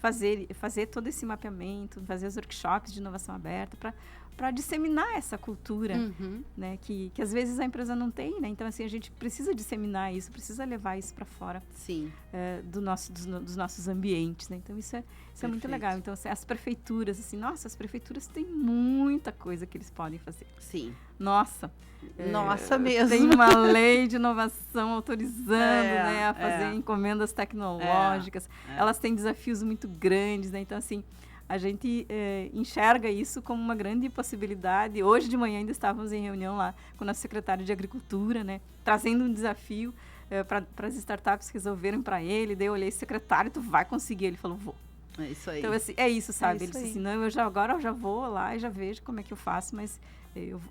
fazer todo esse mapeamento, fazer os workshops de inovação aberta para disseminar essa cultura, né, que às vezes a empresa não tem, né? Então, assim, a gente precisa disseminar isso, precisa levar isso para fora dos nossos ambientes, né? Então, isso é muito legal. Então, assim, as prefeituras, assim, as prefeituras têm muita coisa que eles podem fazer. Sim. Nossa Mesmo. Tem uma lei de inovação autorizando, né, a fazer encomendas tecnológicas. Elas têm desafios muito grandes, né? Então, assim, a gente enxerga isso como uma grande possibilidade. Hoje de manhã ainda estávamos em reunião lá com o nosso secretário de Agricultura, né, trazendo um desafio para as startups resolverem para ele. Daí eu olhei, secretário, tu vai conseguir? Ele falou, vou. É isso aí. Então, assim, é isso, sabe? Ele disse assim, não, agora eu já vou lá e já vejo como é que eu faço, mas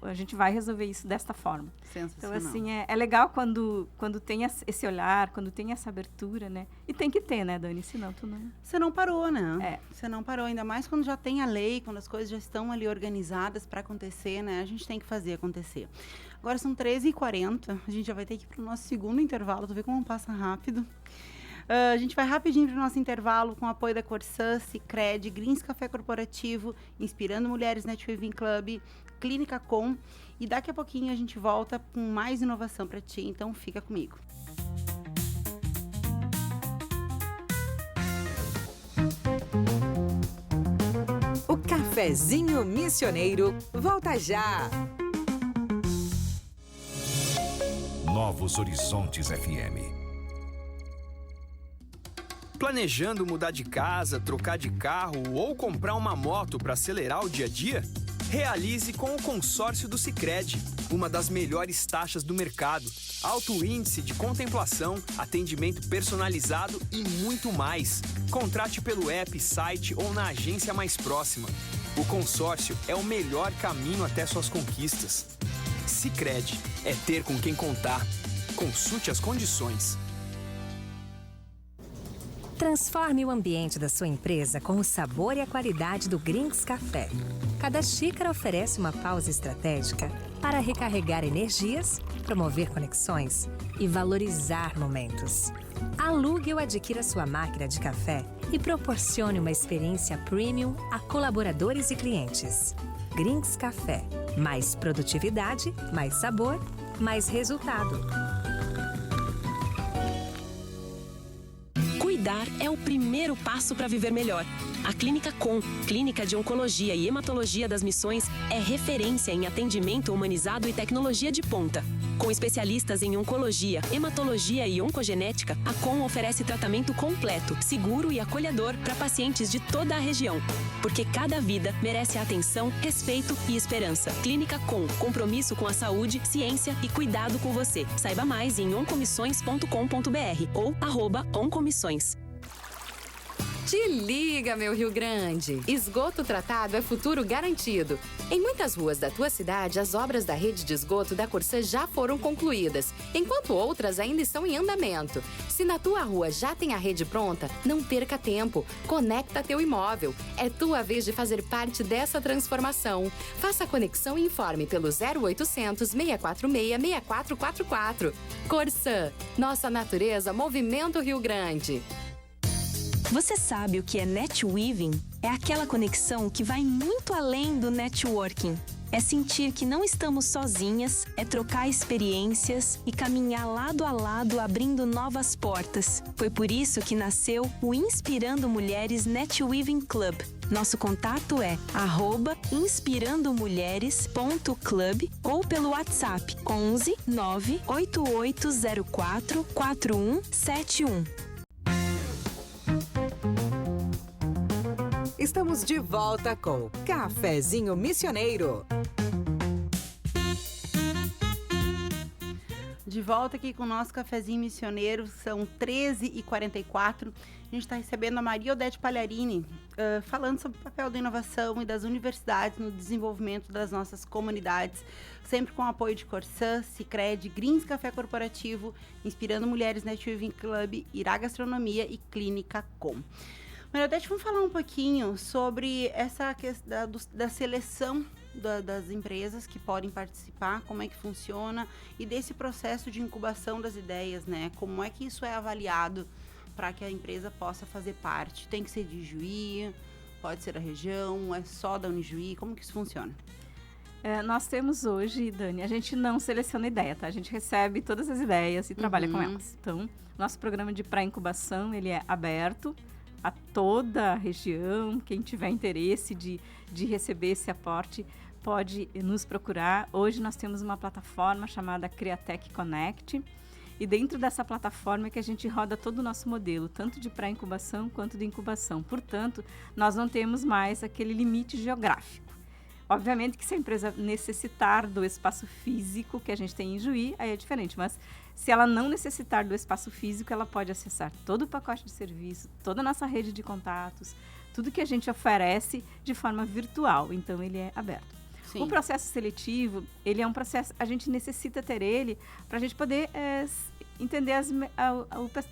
a gente vai resolver isso desta forma. Sensacional. Então, assim, é legal quando tem esse olhar, quando tem essa abertura, né? E tem que ter, né, Dani? Senão tu não... Você não parou, né? Você não parou, ainda mais quando já tem a lei, quando as coisas já estão ali organizadas para acontecer, né? A gente tem que fazer acontecer. Agora são 13h40, a gente já vai ter que ir para o nosso segundo intervalo, tu vê como passa rápido. A gente vai rapidinho para o nosso intervalo com o apoio da Corsã, Sicredi, Greens Café Corporativo, Inspirando Mulheres Netweaving Club, Clínica Com, e daqui a pouquinho a gente volta com mais inovação para ti, então fica comigo. O Cafezinho Missioneiro volta já! Novos Horizontes FM. Planejando mudar de casa, trocar de carro ou comprar uma moto para acelerar o dia a dia? Realize com o consórcio do Sicredi, uma das melhores taxas do mercado, alto índice de contemplação, atendimento personalizado e muito mais. Contrate pelo app, site ou na agência mais próxima. O consórcio é o melhor caminho até suas conquistas. Sicredi é ter com quem contar. Consulte as condições. Transforme o ambiente da sua empresa com o sabor e a qualidade do Greens Café. Cada xícara oferece uma pausa estratégica para recarregar energias, promover conexões e valorizar momentos. Alugue ou adquira sua máquina de café e proporcione uma experiência premium a colaboradores e clientes. Greens Café. Mais produtividade, mais sabor, mais resultado. Cuidar é o primeiro passo para viver melhor. A Clínica Com, Clínica de Oncologia e Hematologia das Missões, é referência em atendimento humanizado e tecnologia de ponta. Com especialistas em oncologia, hematologia e oncogenética, a Com oferece tratamento completo, seguro e acolhedor para pacientes de toda a região. Porque cada vida merece atenção, respeito e esperança. Clínica Com, compromisso com a saúde, ciência e cuidado com você. Saiba mais em oncomissões.com.br ou @oncomissões. Te liga, meu Rio Grande! Esgoto tratado é futuro garantido. Em muitas ruas da tua cidade, as obras da rede de esgoto da Corsã já foram concluídas, enquanto outras ainda estão em andamento. Se na tua rua já tem a rede pronta, não perca tempo. Conecta teu imóvel. É tua vez de fazer parte dessa transformação. Faça a conexão e informe pelo 0800 646 6444. Corsã, nossa natureza, movimento Rio Grande. Você sabe o que é netweaving? É aquela conexão que vai muito além do networking. É sentir que não estamos sozinhas, é trocar experiências e caminhar lado a lado abrindo novas portas. Foi por isso que nasceu o Inspirando Mulheres Netweaving Club. Nosso contato é @inspirandomulheres.club ou pelo WhatsApp 11 98804 4171. Estamos de volta com Cafezinho Missioneiro. De volta aqui com o nosso Cafezinho Missioneiro, são 13h44. A gente está recebendo a Maria Odete Palharini, falando sobre o papel da inovação e das universidades no desenvolvimento das nossas comunidades, sempre com o apoio de Corsã, Sicredi, Greens Café Corporativo, Inspirando Mulheres Netweaving Club, Irá Gastronomia e Clínica Com. Maria Odete, vamos falar um pouquinho sobre essa questão da seleção das empresas que podem participar, como é que funciona e desse processo de incubação das ideias, né? Como é que isso é avaliado para que a empresa possa fazer parte? Tem que ser de Ijuí, pode ser da região, é só da Unijuí? Como que isso funciona? Nós temos hoje, Dani, a gente não seleciona ideia, tá? A gente recebe todas as ideias e trabalha com elas. Então, nosso programa de pré-incubação, ele é aberto a toda a região. Quem tiver interesse de receber esse aporte pode nos procurar. Hoje nós temos uma plataforma chamada Criatec Connect, e dentro dessa plataforma é que a gente roda todo o nosso modelo, tanto de pré-incubação quanto de incubação. Portanto, nós não temos mais aquele limite geográfico. Obviamente que se a empresa necessitar do espaço físico que a gente tem em Juí, aí é diferente, mas se ela não necessitar do espaço físico, ela pode acessar todo o pacote de serviço, toda a nossa rede de contatos, tudo que a gente oferece de forma virtual, então ele é aberto. Sim. O processo seletivo, ele é um processo, a gente necessita ter ele para a gente poder entender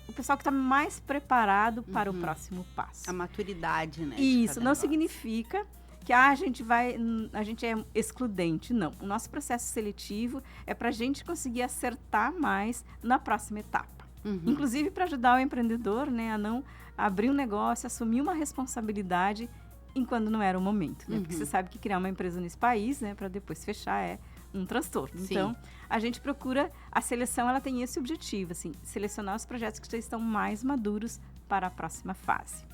o pessoal que está mais preparado para o próximo passo. A maturidade, né? Isso, não significa que a gente é excludente, não. O nosso processo seletivo é para a gente conseguir acertar mais na próxima etapa. Inclusive para ajudar o empreendedor, né, a não abrir um negócio, assumir uma responsabilidade enquanto não era o momento, né? Porque você sabe que criar uma empresa nesse país, né, para depois fechar é um transtorno. Sim. Então, a gente procura, a seleção, ela tem esse objetivo, assim, selecionar os projetos que já estão mais maduros para a próxima fase.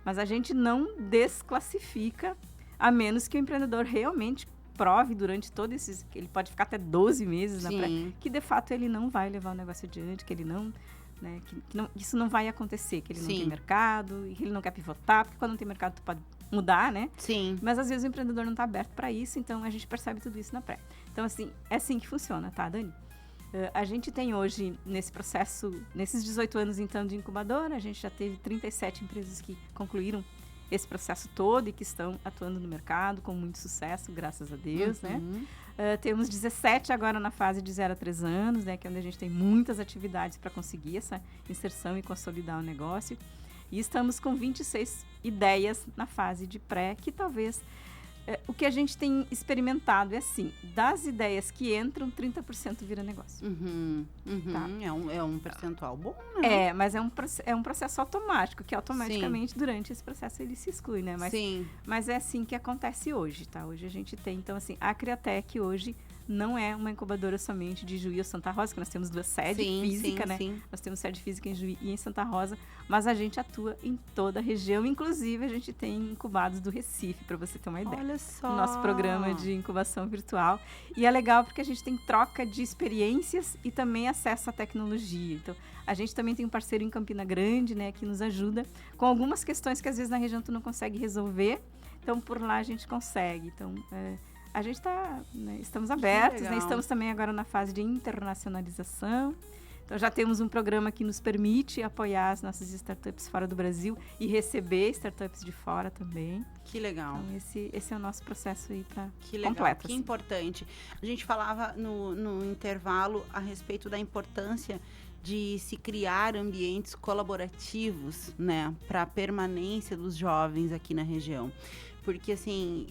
Mas a gente não desclassifica, a menos que o empreendedor realmente prove durante todo esses... Ele pode ficar até 12 meses na pré, que de fato ele não vai levar o negócio adiante, que ele não... Né, que isso não vai acontecer, que ele não tem mercado, e que ele não quer pivotar, porque quando não tem mercado tu pode mudar, né? Sim. Mas às vezes o empreendedor não está aberto para isso, então a gente percebe tudo isso na pré. Então, assim, é assim que funciona, tá, Dani? A gente tem hoje, nesse processo, nesses 18 anos, então, de incubadora, a gente já teve 37 empresas que concluíram esse processo todo e que estão atuando no mercado com muito sucesso, graças a Deus, né? Temos 17 agora na fase de 0 a 3 anos, né? Que é onde a gente tem muitas atividades para conseguir essa inserção e consolidar o negócio. E estamos com 26 ideias na fase de pré, que talvez... o que a gente tem experimentado é assim, das ideias que entram, 30% vira negócio. Tá? É um percentual bom, né? Mas é um processo automático, que automaticamente, durante esse processo, ele se exclui, né? Mas é assim que acontece hoje, tá? Hoje a gente tem, então assim, a Criatec hoje não é uma incubadora somente de Juí ou Santa Rosa, que nós temos 2 sedes físicas, né? Nós temos sede física em Juí e em Santa Rosa, mas a gente atua em toda a região, inclusive a gente tem incubados do Recife, para você ter uma ideia. Olha só! O nosso programa de incubação virtual. E é legal porque a gente tem troca de experiências e também acesso à tecnologia. Então, a gente também tem um parceiro em Campina Grande, né, que nos ajuda com algumas questões que às vezes na região tu não consegue resolver. Então, por lá a gente consegue. Então, a gente está, né, estamos abertos, né, estamos também agora na fase de internacionalização. Então, já temos um programa que nos permite apoiar as nossas startups fora do Brasil e receber startups de fora também. Que legal. Então, esse é o nosso processo aí para completo. Que importante. A gente falava no intervalo a respeito da importância de se criar ambientes colaborativos, né, para a permanência dos jovens aqui na região. Porque, assim,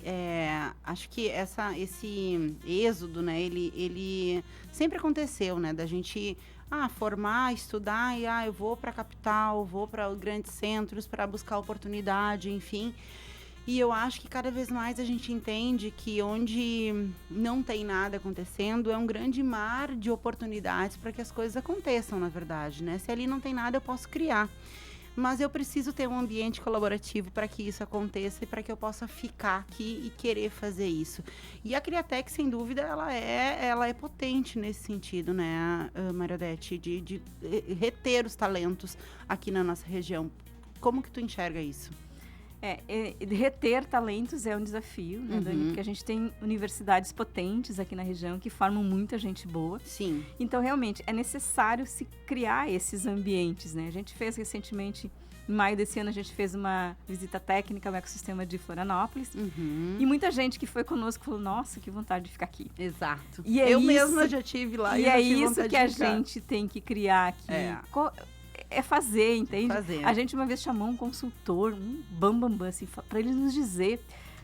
acho que esse êxodo, né, ele sempre aconteceu, né, da gente formar, estudar e eu vou para a capital, vou para grandes centros para buscar oportunidade, enfim. E eu acho que cada vez mais a gente entende que onde não tem nada acontecendo é um grande mar de oportunidades para que as coisas aconteçam, na verdade, né? Se ali não tem nada, eu posso criar. Mas eu preciso ter um ambiente colaborativo para que isso aconteça e para que eu possa ficar aqui e querer fazer isso. E a Criatec, sem dúvida, ela é potente nesse sentido, né, Maria Odete, de reter os talentos aqui na nossa região. Como que tu enxerga isso? Reter talentos é um desafio, né, Dani? Porque a gente tem universidades potentes aqui na região que formam muita gente boa. Sim. Então, realmente, é necessário se criar esses ambientes, né? A gente fez recentemente, em maio desse ano, a gente fez uma visita técnica ao ecossistema de Florianópolis. E muita gente que foi conosco falou, nossa, que vontade de ficar aqui. Exato. E eu mesma já tive lá. E é isso que a gente tem que criar aqui. É fazer, entende? A gente uma vez chamou um consultor, um bambambam, assim, para ele nos dizer,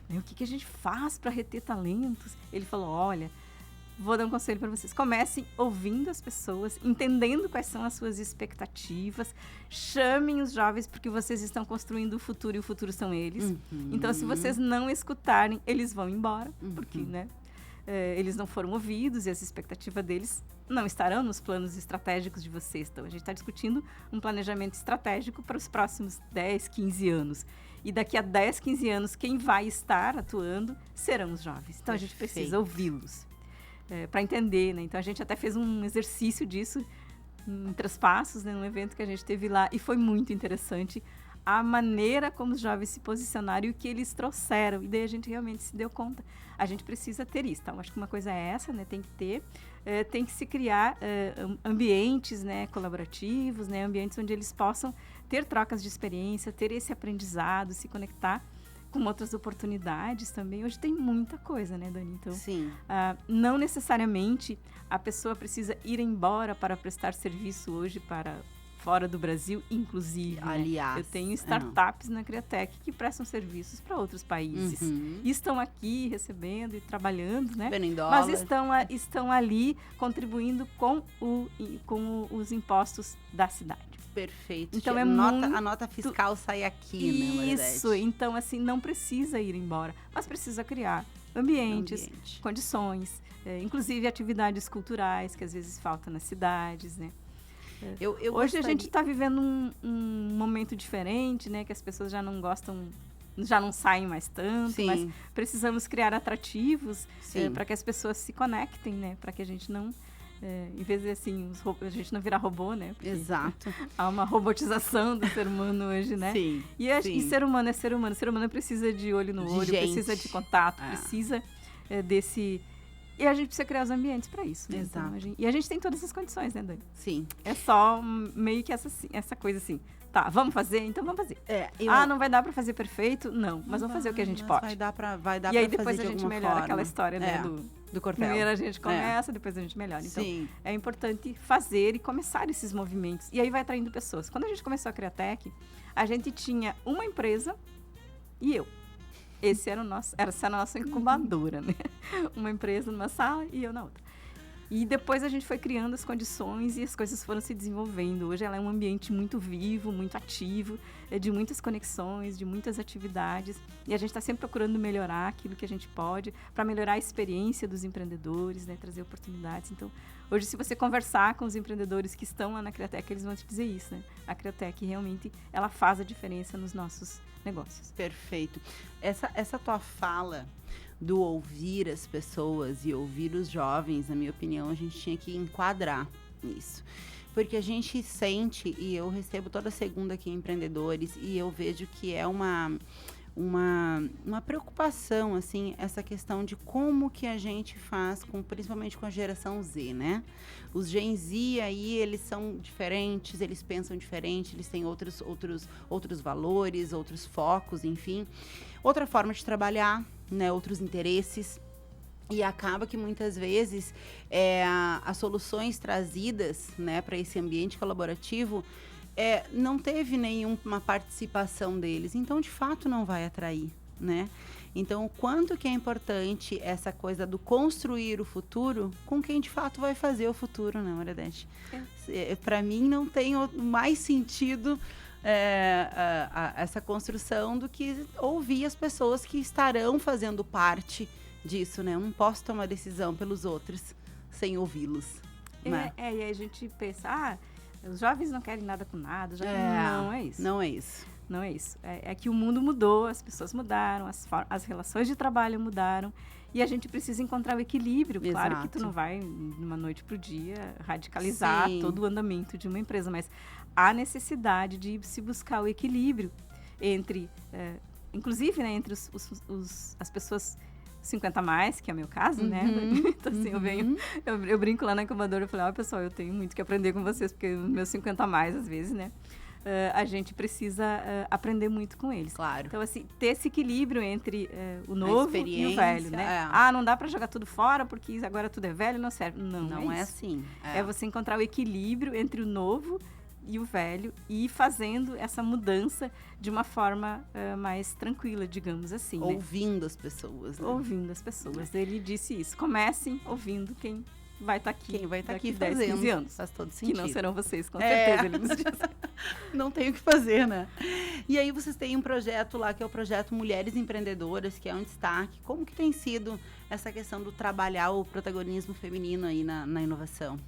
né, o que a gente faz para reter talentos. Ele falou, olha, vou dar um conselho para vocês. Comecem ouvindo as pessoas, entendendo quais são as suas expectativas. Chamem os jovens, porque vocês estão construindo o futuro e o futuro são eles. Então, se vocês não escutarem, eles vão embora, porque, né? Eles não foram ouvidos e as expectativas deles não estarão nos planos estratégicos de vocês. Então, a gente está discutindo um planejamento estratégico para os próximos 10, 15 anos. E daqui a 10, 15 anos, quem vai estar atuando serão os jovens. Então, a gente precisa ouvi-los para entender, né? Então, a gente até fez um exercício disso em Traspassos, né? Num evento que a gente teve lá. E foi muito interessante a maneira como os jovens se posicionaram e o que eles trouxeram. E daí a gente realmente se deu conta. A gente precisa ter isso. Então, acho que uma coisa é essa, né? Tem que ter, tem que se criar ambientes, né? Colaborativos, né? Ambientes onde eles possam ter trocas de experiência, ter esse aprendizado, se conectar com outras oportunidades também. Hoje tem muita coisa, né, Dani? Então, Sim. Não necessariamente a pessoa precisa ir embora para prestar serviço hoje para fora do Brasil, inclusive. Aliás, né? Eu tenho startups na Criatec que prestam serviços para outros países. E estão aqui recebendo e trabalhando, né? Vendo em dólar. Mas estão ali contribuindo com os impostos da cidade. Perfeito. Então, a nota fiscal sai aqui, né? Isso. Então, assim, não precisa ir embora, mas precisa criar ambientes, condições, inclusive atividades culturais que às vezes faltam nas cidades, né? Hoje a gente está vivendo um momento diferente, né? Que as pessoas já não gostam, já não saem mais tanto, Sim. mas precisamos criar atrativos para que as pessoas se conectem, né? Para que a gente não, em vez de assim, a gente não virar robô, né? Porque Exato. Há uma robotização do ser humano hoje, né? Sim. E ser humano é ser humano. Ser humano precisa de olho no olho, precisa de contato, precisa desse... E a gente precisa criar os ambientes para isso. Né? Exato. Então, a gente tem todas as condições, né, Dani? Sim. É só meio que essa coisa assim. Tá, vamos fazer? Então vamos fazer. Não vai dar para fazer perfeito? Não, mas vamos fazer o que a gente pode. Vai dar para e aí depois a gente melhora aquela história, né, do cordel. Primeiro a gente começa, depois a gente melhora. Então, é importante fazer e começar esses movimentos. E aí vai atraindo pessoas. Quando a gente começou a Criatec, a gente tinha uma empresa e eu. Essa era a nossa incubadora, né? Uma empresa numa sala e eu na outra. E depois a gente foi criando as condições e as coisas foram se desenvolvendo. Hoje ela é um ambiente muito vivo, muito ativo, de muitas conexões, de muitas atividades. E a gente está sempre procurando melhorar aquilo que a gente pode para melhorar a experiência dos empreendedores, né? Trazer oportunidades. Então, hoje, se você conversar com os empreendedores que estão lá na Criatec, eles vão te dizer isso, né? A Criatec realmente, ela faz a diferença nos nossos negócios. Perfeito. Essa tua fala do ouvir as pessoas e ouvir os jovens, na minha opinião, a gente tinha que enquadrar nisso. Porque a gente sente, e eu recebo toda segunda aqui empreendedores, e eu vejo que é uma preocupação, assim, essa questão de como que a gente faz, principalmente com a geração Z, né? Os Gen Z aí, eles são diferentes, eles pensam diferente, eles têm outros valores, outros focos, enfim. Outra forma de trabalhar, né? Outros interesses. E acaba que muitas vezes as soluções trazidas, né, para esse ambiente colaborativo não teve nenhuma participação deles. Então, de fato, não vai atrair, né? Então, o quanto que é importante essa coisa do construir o futuro com quem, de fato, vai fazer o futuro, né, Maridete? Para mim, não tem mais sentido essa construção do que ouvir as pessoas que estarão fazendo parte disso, né? Eu não posso tomar decisão pelos outros sem ouvi-los. Né? E aí a gente pensa, os jovens não querem nada com nada. Não é isso. Não é isso. Não é isso. É que o mundo mudou, as pessoas mudaram, as relações de trabalho mudaram e a gente precisa encontrar o equilíbrio. Exato. Claro que tu não vai, de uma noite para o dia, radicalizar todo o andamento de uma empresa, mas há necessidade de se buscar o equilíbrio entre, inclusive, né, entre as pessoas 50 a mais, que é o meu caso, né? Então, assim, eu brinco lá na incubadora, eu falei, pessoal, eu tenho muito que aprender com vocês, porque os meus 50 a mais, às vezes, né? A gente precisa aprender muito com eles. Claro. Então, assim, ter esse equilíbrio entre o novo e o velho, né? Não dá para jogar tudo fora, porque agora tudo é velho, não serve. Não é assim. É você encontrar o equilíbrio entre o novo e o velho, e ir fazendo essa mudança de uma forma mais tranquila, digamos assim. Ouvindo as pessoas. Né? Ouvindo as pessoas. Ele disse isso. Comecem ouvindo quem vai estar aqui. Quem vai estar aqui 10, fazendo. 15 anos. Faz todo sentido. Que não serão vocês, com certeza, ele nos disse. Não tem o que fazer, né? E aí vocês têm um projeto lá, que é o projeto Mulheres Empreendedoras, que é um destaque. Como que tem sido essa questão do trabalhar o protagonismo feminino aí na inovação?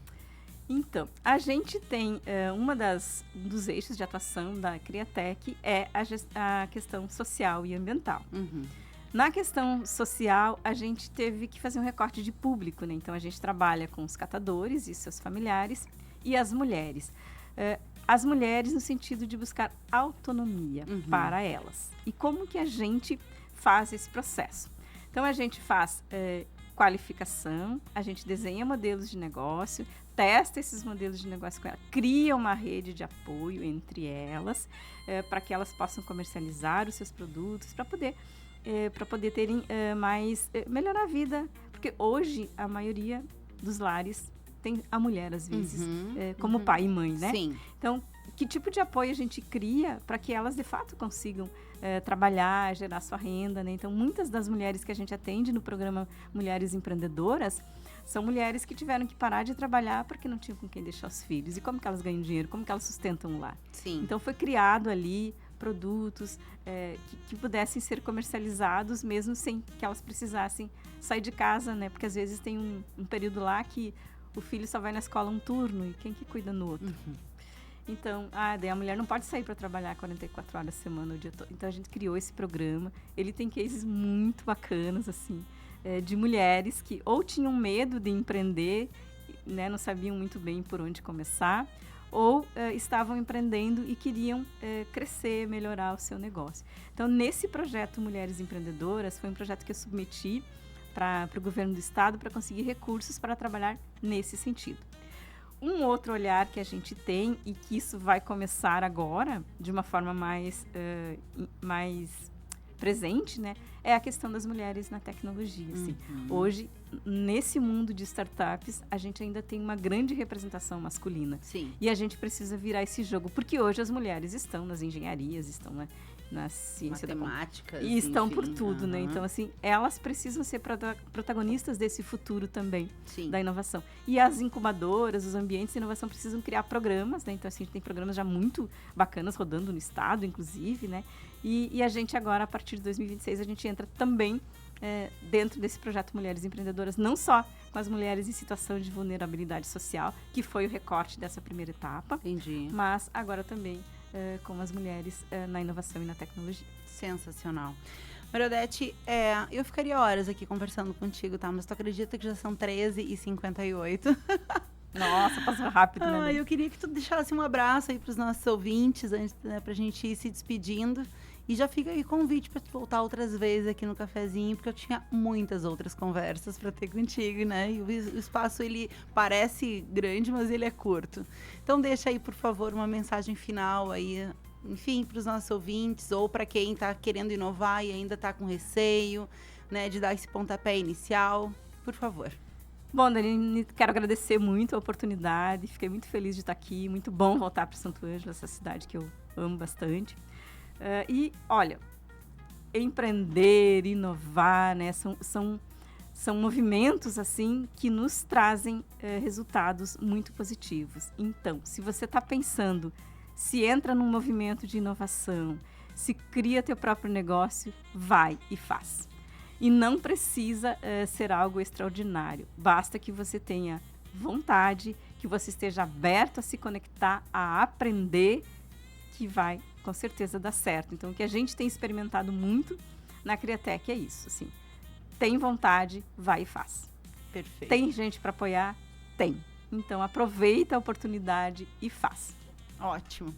Então, a gente tem, um dos eixos de atuação da Criatec é a questão social e ambiental. Uhum. Na questão social, a gente teve que fazer um recorte de público, né? Então, a gente trabalha com os catadores e seus familiares e as mulheres. As mulheres no sentido de buscar autonomia para elas. E como que a gente faz esse processo? Então, a gente faz qualificação, a gente desenha modelos de negócio, testa esses modelos de negócio com ela, cria uma rede de apoio entre elas, para que elas possam comercializar os seus produtos, para poder terem melhorar a vida. Porque hoje a maioria dos lares tem a mulher, às vezes, como pai e mãe, né? Sim. Então, que tipo de apoio a gente cria para que elas, de fato, consigam trabalhar, gerar sua renda, né? Então, muitas das mulheres que a gente atende no programa Mulheres Empreendedoras são mulheres que tiveram que parar de trabalhar porque não tinham com quem deixar os filhos. E como que elas ganham dinheiro? Como que elas sustentam o lar? Sim. Então, foi criado ali produtos que pudessem ser comercializados mesmo sem que elas precisassem sair de casa, né? Porque, às vezes, tem um período lá que o filho só vai na escola um turno e quem que cuida no outro? Então, daí a mulher não pode sair para trabalhar 44 horas por semana o dia todo. Então, a gente criou esse programa. Ele tem cases muito bacanas, assim, de mulheres que ou tinham medo de empreender, né, não sabiam muito bem por onde começar, ou estavam empreendendo e queriam crescer, melhorar o seu negócio. Então, nesse projeto Mulheres Empreendedoras, foi um projeto que eu submeti para o governo do estado para conseguir recursos para trabalhar nesse sentido. Um outro olhar que a gente tem, e que isso vai começar agora, de uma forma mais presente, né, é a questão das mulheres na tecnologia. Assim. Hoje, nesse mundo de startups, a gente ainda tem uma grande representação masculina. Sim. E a gente precisa virar esse jogo, porque hoje as mulheres estão nas engenharias, estão na ciência matemática e estão por tudo, né? Então, assim, elas precisam ser protagonistas desse futuro também, da inovação. E as incubadoras, os ambientes de inovação precisam criar programas, né? Então, assim, a gente tem programas já muito bacanas rodando no estado, inclusive, né? E a gente agora, a partir de 2026, a gente entra também dentro desse projeto Mulheres Empreendedoras, não só com as mulheres em situação de vulnerabilidade social, que foi o recorte dessa primeira etapa, mas agora também com as mulheres na inovação e na tecnologia. Sensacional. Maria Odete, eu ficaria horas aqui conversando contigo, tá? Mas tu acredita que já são 13h58? Nossa, passou rápido, né? Eu queria que tu deixasse um abraço aí para os nossos ouvintes, antes, né, pra gente ir se despedindo. E já fica aí convite para tu voltar outras vezes aqui no cafezinho, porque eu tinha muitas outras conversas para ter contigo, né? E o espaço, ele parece grande, mas ele é curto. Então deixa aí, por favor, uma mensagem final aí, enfim, para os nossos ouvintes, ou para quem está querendo inovar e ainda está com receio, né, de dar esse pontapé inicial. Por favor. Bom, Dani, quero agradecer muito a oportunidade, fiquei muito feliz de estar aqui, muito bom voltar para Santo Ângelo, essa cidade que eu amo bastante. E, olha, empreender, inovar, né, são movimentos, assim, que nos trazem resultados muito positivos. Então, se você está pensando, se entra num movimento de inovação, se cria teu próprio negócio, vai e faz. E não precisa ser algo extraordinário. Basta que você tenha vontade, que você esteja aberto a se conectar, a aprender, que vai, com certeza, dar certo. Então, o que a gente tem experimentado muito na Criatec é isso, assim. Tem vontade, vai e faz. Perfeito. Tem gente para apoiar? Tem. Então, aproveita a oportunidade e faz. Ótimo.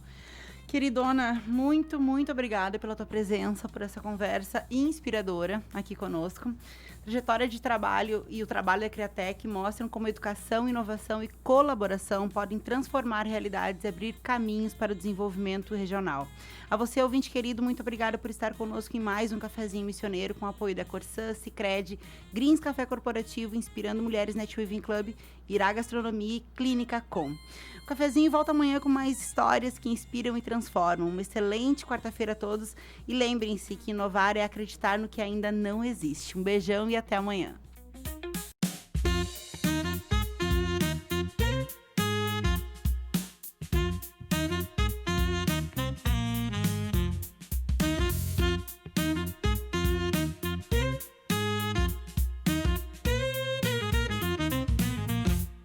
Queridona, muito, muito obrigada pela tua presença, por essa conversa inspiradora aqui conosco. A trajetória de trabalho e o trabalho da Criatec mostram como educação, inovação e colaboração podem transformar realidades e abrir caminhos para o desenvolvimento regional. A você, ouvinte querido, muito obrigada por estar conosco em mais um Cafezinho Missioneiro com o apoio da Corsã, Sicredi, Greens Café Corporativo, Inspirando Mulheres Netweaving Club, Irá Gastronomia e Clínica Com. O Cafezinho volta amanhã com mais histórias que inspiram e transformam. Uma excelente quarta-feira a todos e lembrem-se que inovar é acreditar no que ainda não existe. Um beijão e até amanhã.